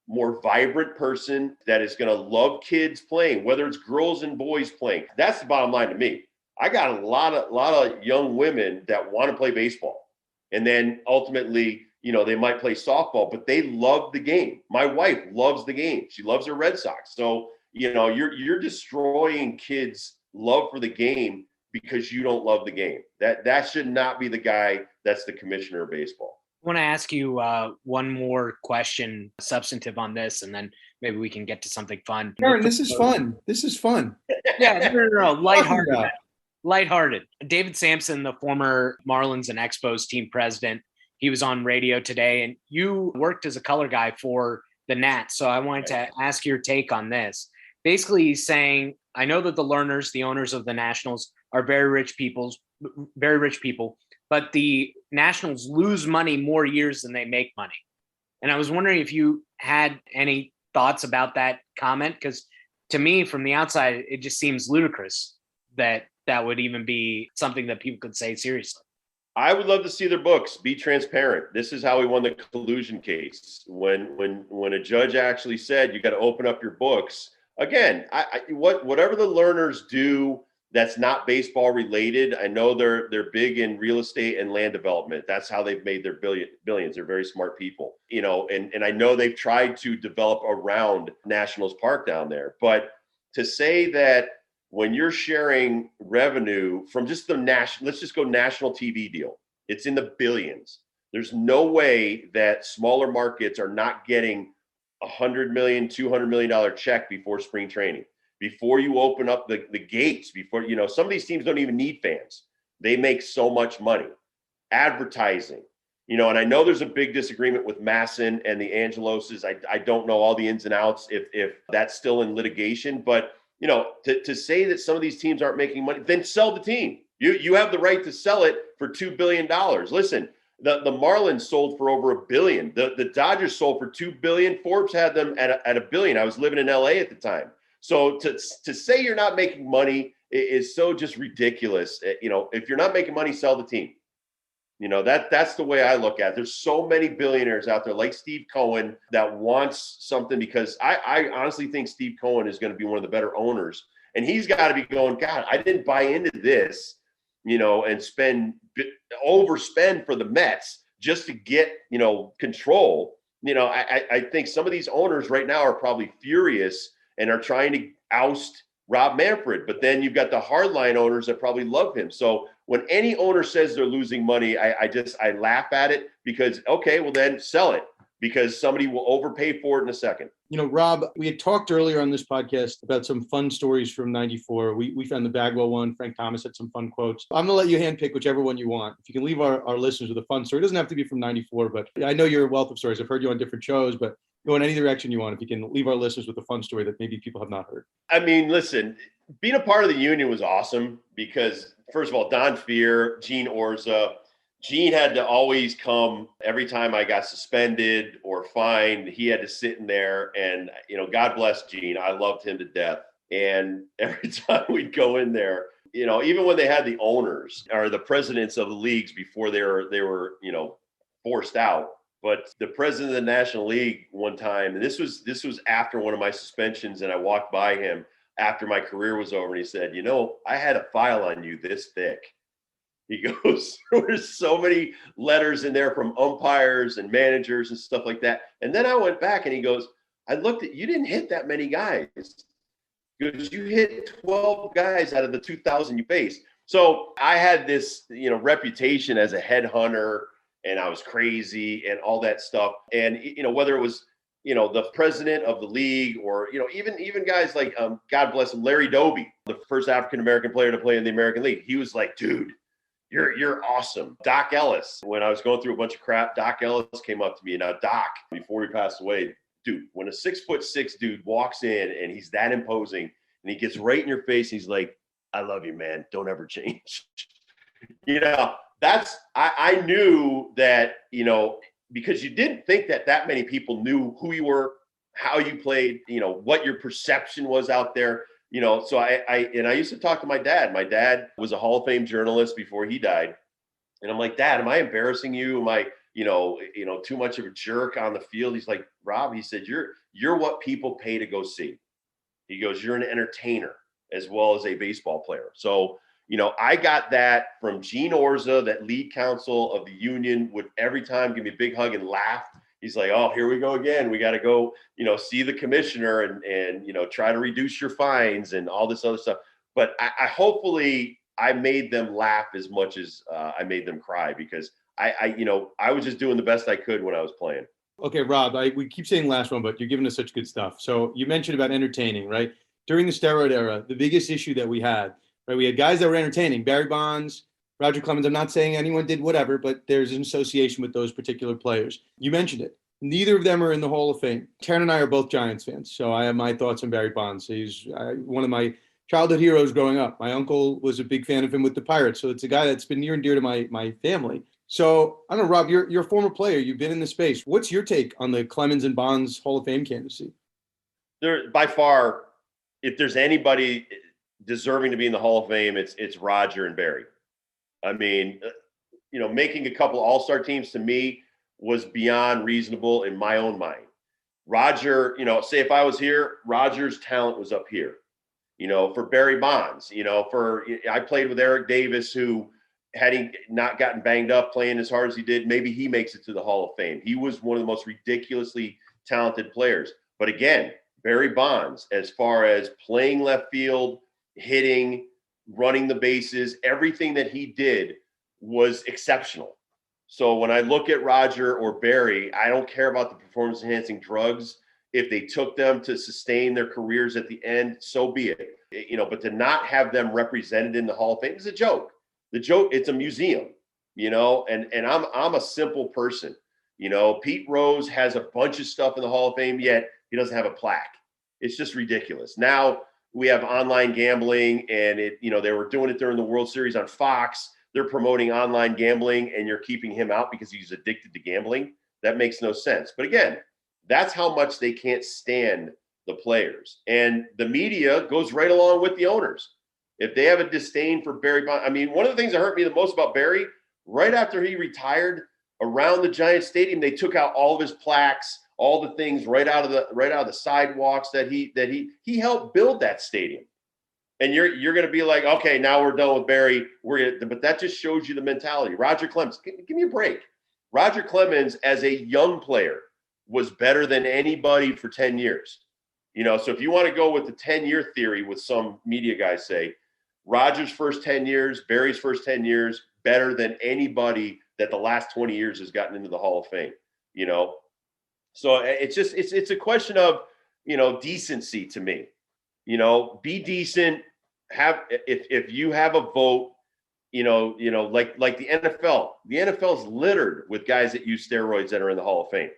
more vibrant person that is going to love kids playing, whether it's girls and boys playing. That's the bottom line to me. I got a lot of young women that want to play baseball. And then ultimately, they might play softball, but they love the game. My wife loves the game. She loves her Red Sox. So, you're destroying kids' love for the game because you don't love the game. That should not be the guy that's the commissioner of baseball. I want to ask you one more question, substantive on this, and then maybe we can get to something fun. Tarun, this is fun. This is fun. Yeah, no. Lighthearted. David Sampson, the former Marlins and Expos team president, he was on radio today, and you worked as a color guy for the Nats. So I wanted to ask your take on this. Basically, he's saying, I know that the owners of the Nationals are very rich people, but the Nationals lose money more years than they make money. And I was wondering if you had any thoughts about that comment, because to me, from the outside, it just seems ludicrous that would even be something that people could say seriously. I would love to see their books. Be transparent. This is how we won the collusion case. When a judge actually said you got to open up your books. Again, whatever the learners do that's not baseball related. I know they're big in real estate and land development. That's how they've made their billions. They're very smart people, and I know they've tried to develop around Nationals Park down there. But to say that when you're sharing revenue from just let's just go national TV deal, it's in the billions. There's no way that smaller markets are not getting $100 million, $200 million check before spring training, before you open up the gates, before, some of these teams don't even need fans. They make so much money. Advertising, and I know there's a big disagreement with Masson and the Angeloses. I don't know all the ins and outs if that's still in litigation, but to say that some of these teams aren't making money, then sell the team. You have the right to sell it for $2 billion. Listen, the Marlins sold for over $1 billion. The Dodgers sold for $2 billion. Forbes had them at $1 billion. I was living in LA at the time. So to say you're not making money is so just ridiculous. If you're not making money, sell the team. That's the way I look at it. There's so many billionaires out there like Steve Cohen that wants something, because I honestly think Steve Cohen is going to be one of the better owners. And he's got to be going, God, I didn't buy into this, and overspend for the Mets just to get, control. I think some of these owners right now are probably furious and are trying to oust Rob Manfred. But then you've got the hardline owners that probably love him. So when any owner says they're losing money, I laugh at it, because, okay, well then sell it, because somebody will overpay for it in a second. Rob, we had talked earlier on this podcast about some fun stories from '94. We found the Bagwell one. Frank Thomas had some fun quotes. I'm going to let you handpick whichever one you want. If you can leave our listeners with a fun story. It doesn't have to be from '94, but I know you're a wealth of stories. I've heard you on different shows, but go in any direction you want. If you can leave our listeners with a fun story that maybe people have not heard. I mean, listen, being a part of the union was awesome because, first of all, Don Fear, Gene Orza. Gene had to always come every time I got suspended or fined. He had to sit in there, and, God bless Gene. I loved him to death. And every time we'd go in there, even when they had the owners or the presidents of the leagues before they were forced out. But the president of the National League one time, and this was after one of my suspensions, and I walked by him after my career was over, and he said, I had a file on you this thick. He goes, there's so many letters in there from umpires and managers and stuff like that. And then I went back and he goes, I looked at, you didn't hit that many guys. Because you hit 12 guys out of the 2,000 you faced. So I had this, reputation as a headhunter, and I was crazy and all that stuff. And, whether it was, the president of the league or, even guys like, God bless him, Larry Doby, the first African-American player to play in the American League. He was like, dude, you're awesome. Doc Ellis, when I was going through a bunch of crap, Doc Ellis came up to me. And now Doc, before he passed away, dude, when a 6'6" dude walks in and he's that imposing and he gets right in your face, he's like, I love you, man. Don't ever change. I knew that, because you didn't think that many people knew who you were, how you played, what your perception was out there. So I used to talk to my dad. My dad was a Hall of Fame journalist before he died. And I'm like, Dad, am I embarrassing you? Am I, too much of a jerk on the field? He's like, Rob, he said, you're what people pay to go see. He goes, you're an entertainer as well as a baseball player. So, I got that from Gene Orza, that lead counsel of the union, would every time give me a big hug and laugh. He's like, oh, here we go again. We got to go, see the commissioner and try to reduce your fines and all this other stuff. But I hopefully I made them laugh as much as I made them cry, because I was just doing the best I could when I was playing. Okay, Rob, we keep saying last one, but you're giving us such good stuff. So you mentioned about entertaining, right? During the steroid era, the biggest issue that we had, right? We had guys that were entertaining, Barry Bonds, Roger Clemens. I'm not saying anyone did whatever, but there's an association with those particular players. You mentioned it. Neither of them are in the Hall of Fame. Tarun and I are both Giants fans, so I have my thoughts on Barry Bonds. He's one of my childhood heroes growing up. My uncle was a big fan of him with the Pirates, so it's a guy that's been near and dear to my family. So I don't know, Rob, you're a former player. You've been in the space. What's your take on the Clemens and Bonds Hall of Fame candidacy? There, by far, if there's anybody deserving to be in the Hall of Fame, it's Roger and Barry. I mean, making a couple all-star teams to me was beyond reasonable in my own mind. Roger, say if I was here, Roger's talent was up here. For Barry Bonds, I played with Eric Davis, who, had he not gotten banged up playing as hard as he did, maybe he makes it to the Hall of Fame. He was one of the most ridiculously talented players. But again, Barry Bonds, as far as playing left field, hitting, running the bases, everything that he did was exceptional. So when I look at Roger or Barry, I don't care about the performance-enhancing drugs. If they took them to sustain their careers at the end, so be it. But to not have them represented in the Hall of Fame is a joke. The joke, it's a museum, and I'm a simple person. Pete Rose has a bunch of stuff in the Hall of Fame, yet he doesn't have a plaque. It's just ridiculous. Now we have online gambling, and they were doing it during the World Series on Fox. They're promoting online gambling, and you're keeping him out because he's addicted to gambling. That makes no sense. But again, that's how much they can't stand the players. And the media goes right along with the owners. If they have a disdain for Barry Bonds, I mean, one of the things that hurt me the most about Barry, right after he retired, around the Giants stadium, they took out all of his plaques, all the things right out of the sidewalks that he helped build that stadium. And you're going to be like, okay, now we're done with Barry. But that just shows you the mentality. Roger Clemens, give me a break. Roger Clemens, as a young player, was better than anybody for 10 years. So if you want to go with the 10-year theory, with some media guys say, Roger's first 10 years, Barry's first 10 years, better than anybody that the last 20 years has gotten into the Hall of Fame, So it's a question of, decency to me. Be decent. If you have a vote, like the NFL. The NFL is littered with guys that use steroids that are in the Hall of Fame.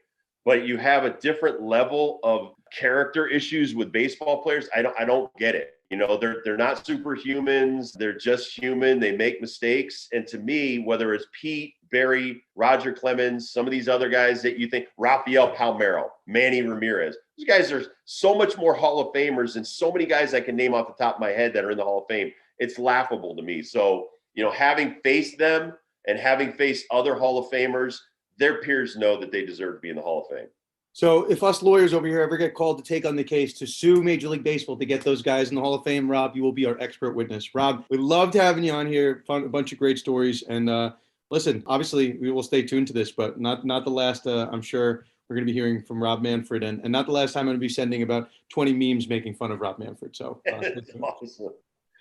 But you have a different level of character issues with baseball players. I don't get it. They're not superhumans. They're just human. They make mistakes. And to me, whether it's Pete, Barry, Roger Clemens, some of these other guys that you think, Rafael Palmeiro, Manny Ramirez, these guys are so much more Hall of Famers than so many guys I can name off the top of my head that are in the Hall of Fame. It's laughable to me. So, having faced them and having faced other Hall of Famers, their peers know that they deserve to be in the Hall of Fame. So if us lawyers over here ever get called to take on the case to sue Major League Baseball to get those guys in the Hall of Fame, Rob, you will be our expert witness. Rob, we loved having you on here. Found a bunch of great stories. And listen, obviously we will stay tuned to this, but not the last, I'm sure we're going to be hearing from Rob Manfred, and not the last time I'm going to be sending about 20 memes making fun of Rob Manfred. So awesome.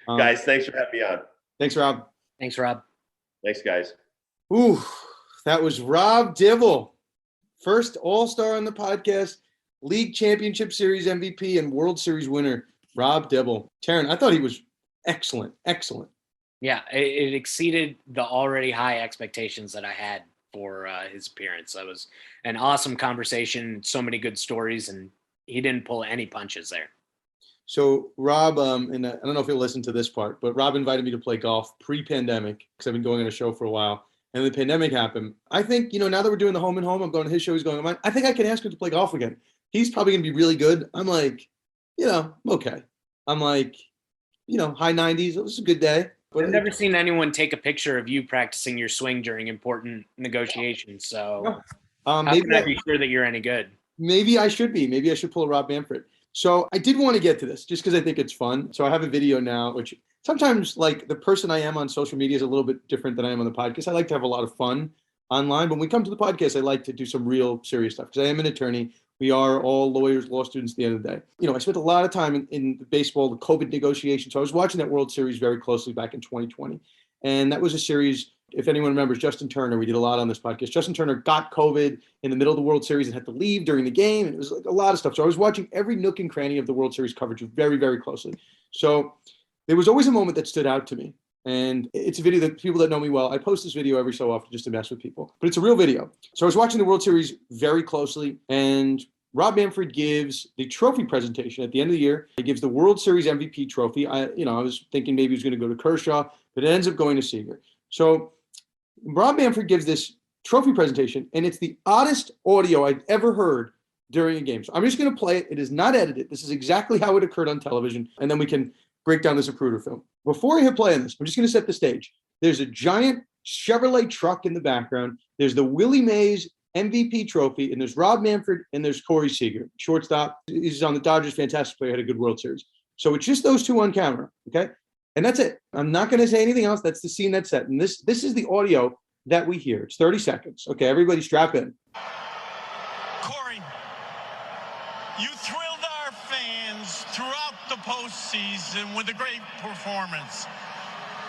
Guys, thanks for having me on. Thanks, Rob. Thanks, Rob. Thanks, guys. Ooh, that was Rob Dibble. First All-Star on the podcast, League Championship Series MVP, and World Series winner, Rob Dibble. Tarun, I thought he was excellent. Yeah, it exceeded the already high expectations that I had for his appearance. That was an awesome conversation, so many good stories, and he didn't pull any punches there. So Rob, and I don't know if you'll listen to this part, but Rob invited me to play golf pre-pandemic because I've been going on a show for a while. And the pandemic happened. I think, now that we're doing the home and home, I'm going to his show, he's going to mine. I think I can ask him to play golf again. He's probably going to be really good. I'm like, I'm okay. I'm like, high 90s. It was a good day. But I've never seen anyone take a picture of you practicing your swing during important negotiations. So how can I be sure that you're any good? Maybe I should be. Maybe I should pull a Rob Manfred. So I did want to get to this just because I think it's fun. So I have a video now, which sometimes, like, the person I am on social media is a little bit different than I am on the podcast. I like to have a lot of fun online. But when we come to the podcast, I like to do some real serious stuff because I am an attorney. We are all lawyers, law students at the end of the day. I spent a lot of time in baseball, the COVID negotiations. So I was watching that World Series very closely back in 2020. And that was a series, if anyone remembers, Justin Turner, we did a lot on this podcast. Justin Turner got COVID in the middle of the World Series and had to leave during the game. And it was like a lot of stuff. So I was watching every nook and cranny of the World Series coverage very, very closely. So there was always a moment that stood out to me. And it's a video that people that know me well, I post this video every so often just to mess with people, but it's a real video. So I was watching the World Series very closely, and Rob Manfred gives the trophy presentation at the end of the year. He gives the World Series MVP trophy. I was thinking maybe he was going to go to Kershaw, but it ends up going to Seager. So Rob Manfred gives this trophy presentation, and it's the oddest audio I've ever heard during a game. So I'm just going to play it. It is not edited. This is exactly how it occurred on television, and then we can break down this Zapruder film. Before I hit play on this, I'm just going to set the stage. There's a giant Chevrolet truck in the background. There's the Willie Mays MVP trophy, and there's Rob Manfred, and there's Corey Seager, shortstop. He's on the Dodgers, fantastic player, had a good World Series. So it's just those two on camera, okay? And that's it. I'm not going to say anything else. That's the scene that's set. And this is the audio that we hear. It's 30 seconds. Okay, everybody strap in. Corey, you thrilled our fans throughout the postseason with a great performance.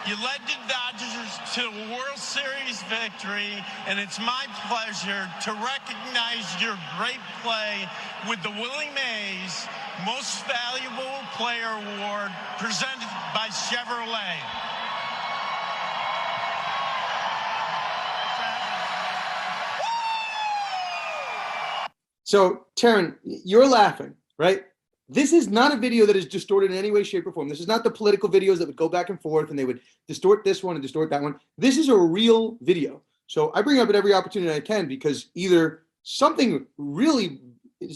You led the Dodgers to a World Series victory, and it's my pleasure to recognize your great play with the Willie Mays Most Valuable Player Award presented by Chevrolet. So, Tarun, you're laughing, right? This is not a video that is distorted in any way, shape, or form. This is not the political videos that would go back and forth and they would distort this one and distort that one. This is a real video. So I bring up at every opportunity I can because either something really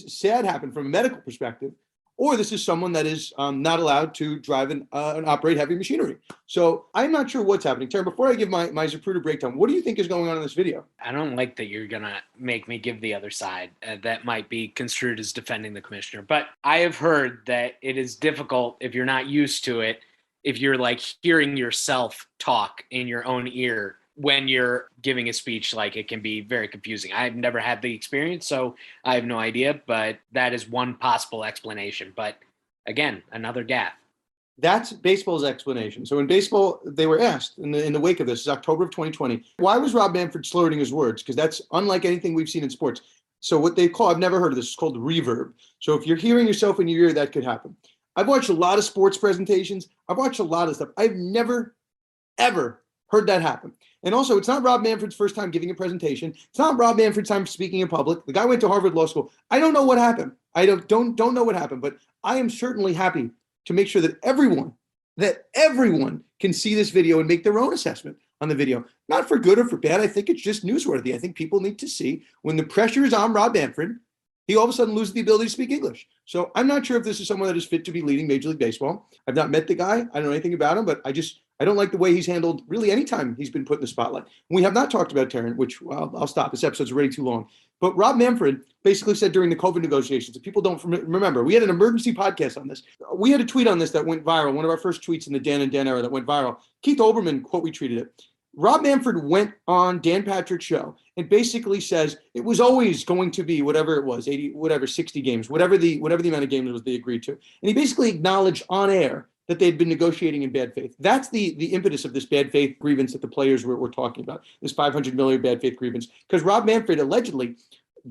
sad happened from a medical perspective, or this is someone that is not allowed to drive and operate heavy machinery. So I'm not sure what's happening. Taryn, before I give my Zapruder breakdown, what do you think is going on in this video? I don't like that you're going to make me give the other side. That might be construed as defending the commissioner. But I have heard that it is difficult if you're not used to it, if you're like hearing yourself talk in your own ear when you're giving a speech. Like, it can be very confusing. I've never had the experience, so I have no idea, but that is one possible explanation. But again, another gaffe. That's baseball's explanation. So in baseball, they were asked in the wake of this, is October of 2020, why was Rob Manfred slurring his words? Because that's unlike anything we've seen in sports. So what they call, I've never heard of this, it's called reverb. So if you're hearing yourself in your ear, that could happen. I've watched a lot of sports presentations. I've watched a lot of stuff. I've never, ever heard that happen. And also, it's not Rob Manfred's first time giving a presentation. It's not Rob Manfred's time speaking in public. The guy went to Harvard Law School. I don't know what happened. I don't know what happened, but I am certainly happy to make sure that everyone can see this video and make their own assessment on the video. Not for good or for bad. I think it's just newsworthy. I think people need to see when the pressure is on Rob Manfred, he all of a sudden loses the ability to speak English. So I'm not sure if this is someone that is fit to be leading Major League Baseball. I've not met the guy. I don't know anything about him, but I don't like the way he's handled really any time he's been put in the spotlight. We have not talked about Taryn, which, well, I'll stop. This episode's already too long. But Rob Manfred basically said during the COVID negotiations, if people don't remember, we had an emergency podcast on this. We had a tweet on this that went viral, one of our first tweets in the Dan and Dan era that went viral. Keith Olbermann quote retweeted it. Rob Manfred went on Dan Patrick's show and basically says it was always going to be whatever it was, 80, whatever, 60 games, whatever the amount of games was they agreed to. And he basically acknowledged on air that they'd been negotiating in bad faith. That's the impetus of this bad faith grievance that the players were talking about, this $500 million bad faith grievance, because Rob Manfred allegedly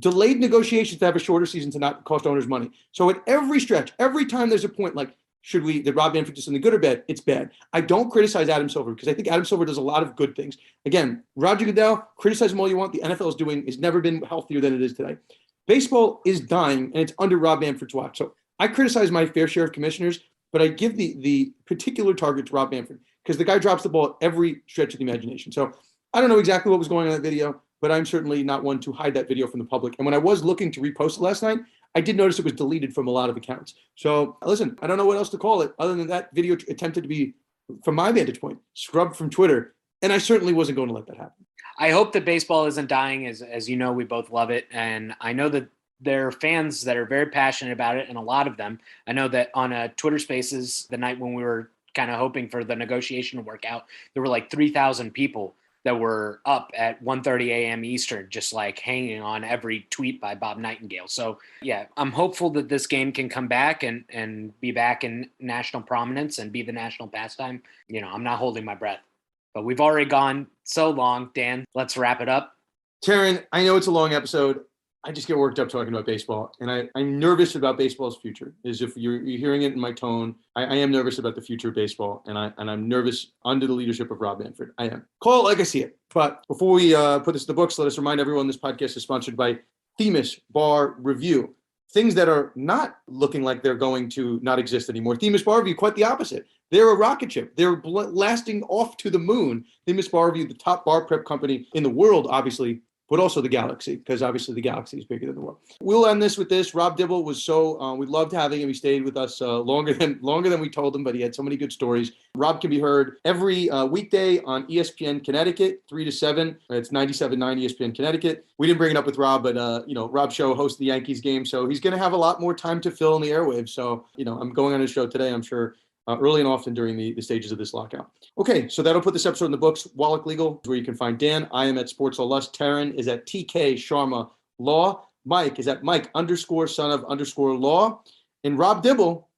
delayed negotiations to have a shorter season to not cost owners money. So at every stretch, every time there's a point like, did Rob Manfred do something good or bad? It's bad. I don't criticize Adam Silver because I think Adam Silver does a lot of good things. Again, Roger Goodell, criticize him all you want. The NFL has never been healthier than it is today. Baseball is dying, and it's under Rob Manfred's watch. So I criticize my fair share of commissioners, but I give the particular target to Rob Manfred because the guy drops the ball at every stretch of the imagination. So I don't know exactly what was going on in that video, but I'm certainly not one to hide that video from the public. And when I was looking to repost it last night, I did notice it was deleted from a lot of accounts. So listen, I don't know what else to call it other than that video attempted to be, from my vantage point, scrubbed from Twitter. And I certainly wasn't going to let that happen. I hope that baseball isn't dying. As you know, we both love it. And I know that there are fans that are very passionate about it, and a lot of them. I know that on Twitter Spaces, the night when we were kind of hoping for the negotiation to work out, there were like 3,000 people that were up at 1:30 a.m. Eastern, just like hanging on every tweet by Bob Nightingale. So yeah, I'm hopeful that this game can come back and be back in national prominence and be the national pastime. You know, I'm not holding my breath, but we've already gone so long. Dan, let's wrap it up. Taryn, I know it's a long episode. I just get worked up talking about baseball, and I'm nervous about baseball's future. As if you're hearing it in my tone, I am nervous about the future of baseball, and I'm nervous under the leadership of Rob Manfred. I am. Call it like I see it. But before we put this in the books, let us remind everyone this podcast is sponsored by Themis Bar Review. Things that are not looking like they're going to not exist anymore. Themis Bar Review, quite the opposite. They're a rocket ship. They're lasting off to the moon. Themis Bar Review, the top bar prep company in the world, obviously, but also the galaxy, because obviously the galaxy is bigger than the world. We'll end this with this. Rob Dibble was we loved having him. He stayed with us longer than we told him, but he had so many good stories. Rob can be heard every weekday on ESPN Connecticut, 3 to 7. It's 97.9 ESPN Connecticut. We didn't bring it up with Rob, but Rob Show hosts the Yankees game, so he's going to have a lot more time to fill in the airwaves. So I'm going on his show today, I'm sure. Early and often during the stages of this lockout. Okay, so that'll put this episode in the books. Wallach Legal is where you can find Dan. I am at Sports Law Lust. Taryn is at TK Sharma Law. Mike is at Mike_son_of_law. And Rob Dibble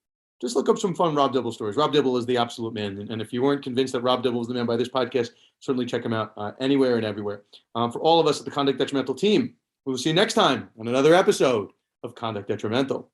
just look up some fun Rob Dibble stories. Rob Dibble is the absolute man. And if you weren't convinced that Rob Dibble was the man by this podcast, certainly check him out anywhere and everywhere. For all of us at the Conduct Detrimental team, we will see you next time on another episode of Conduct Detrimental.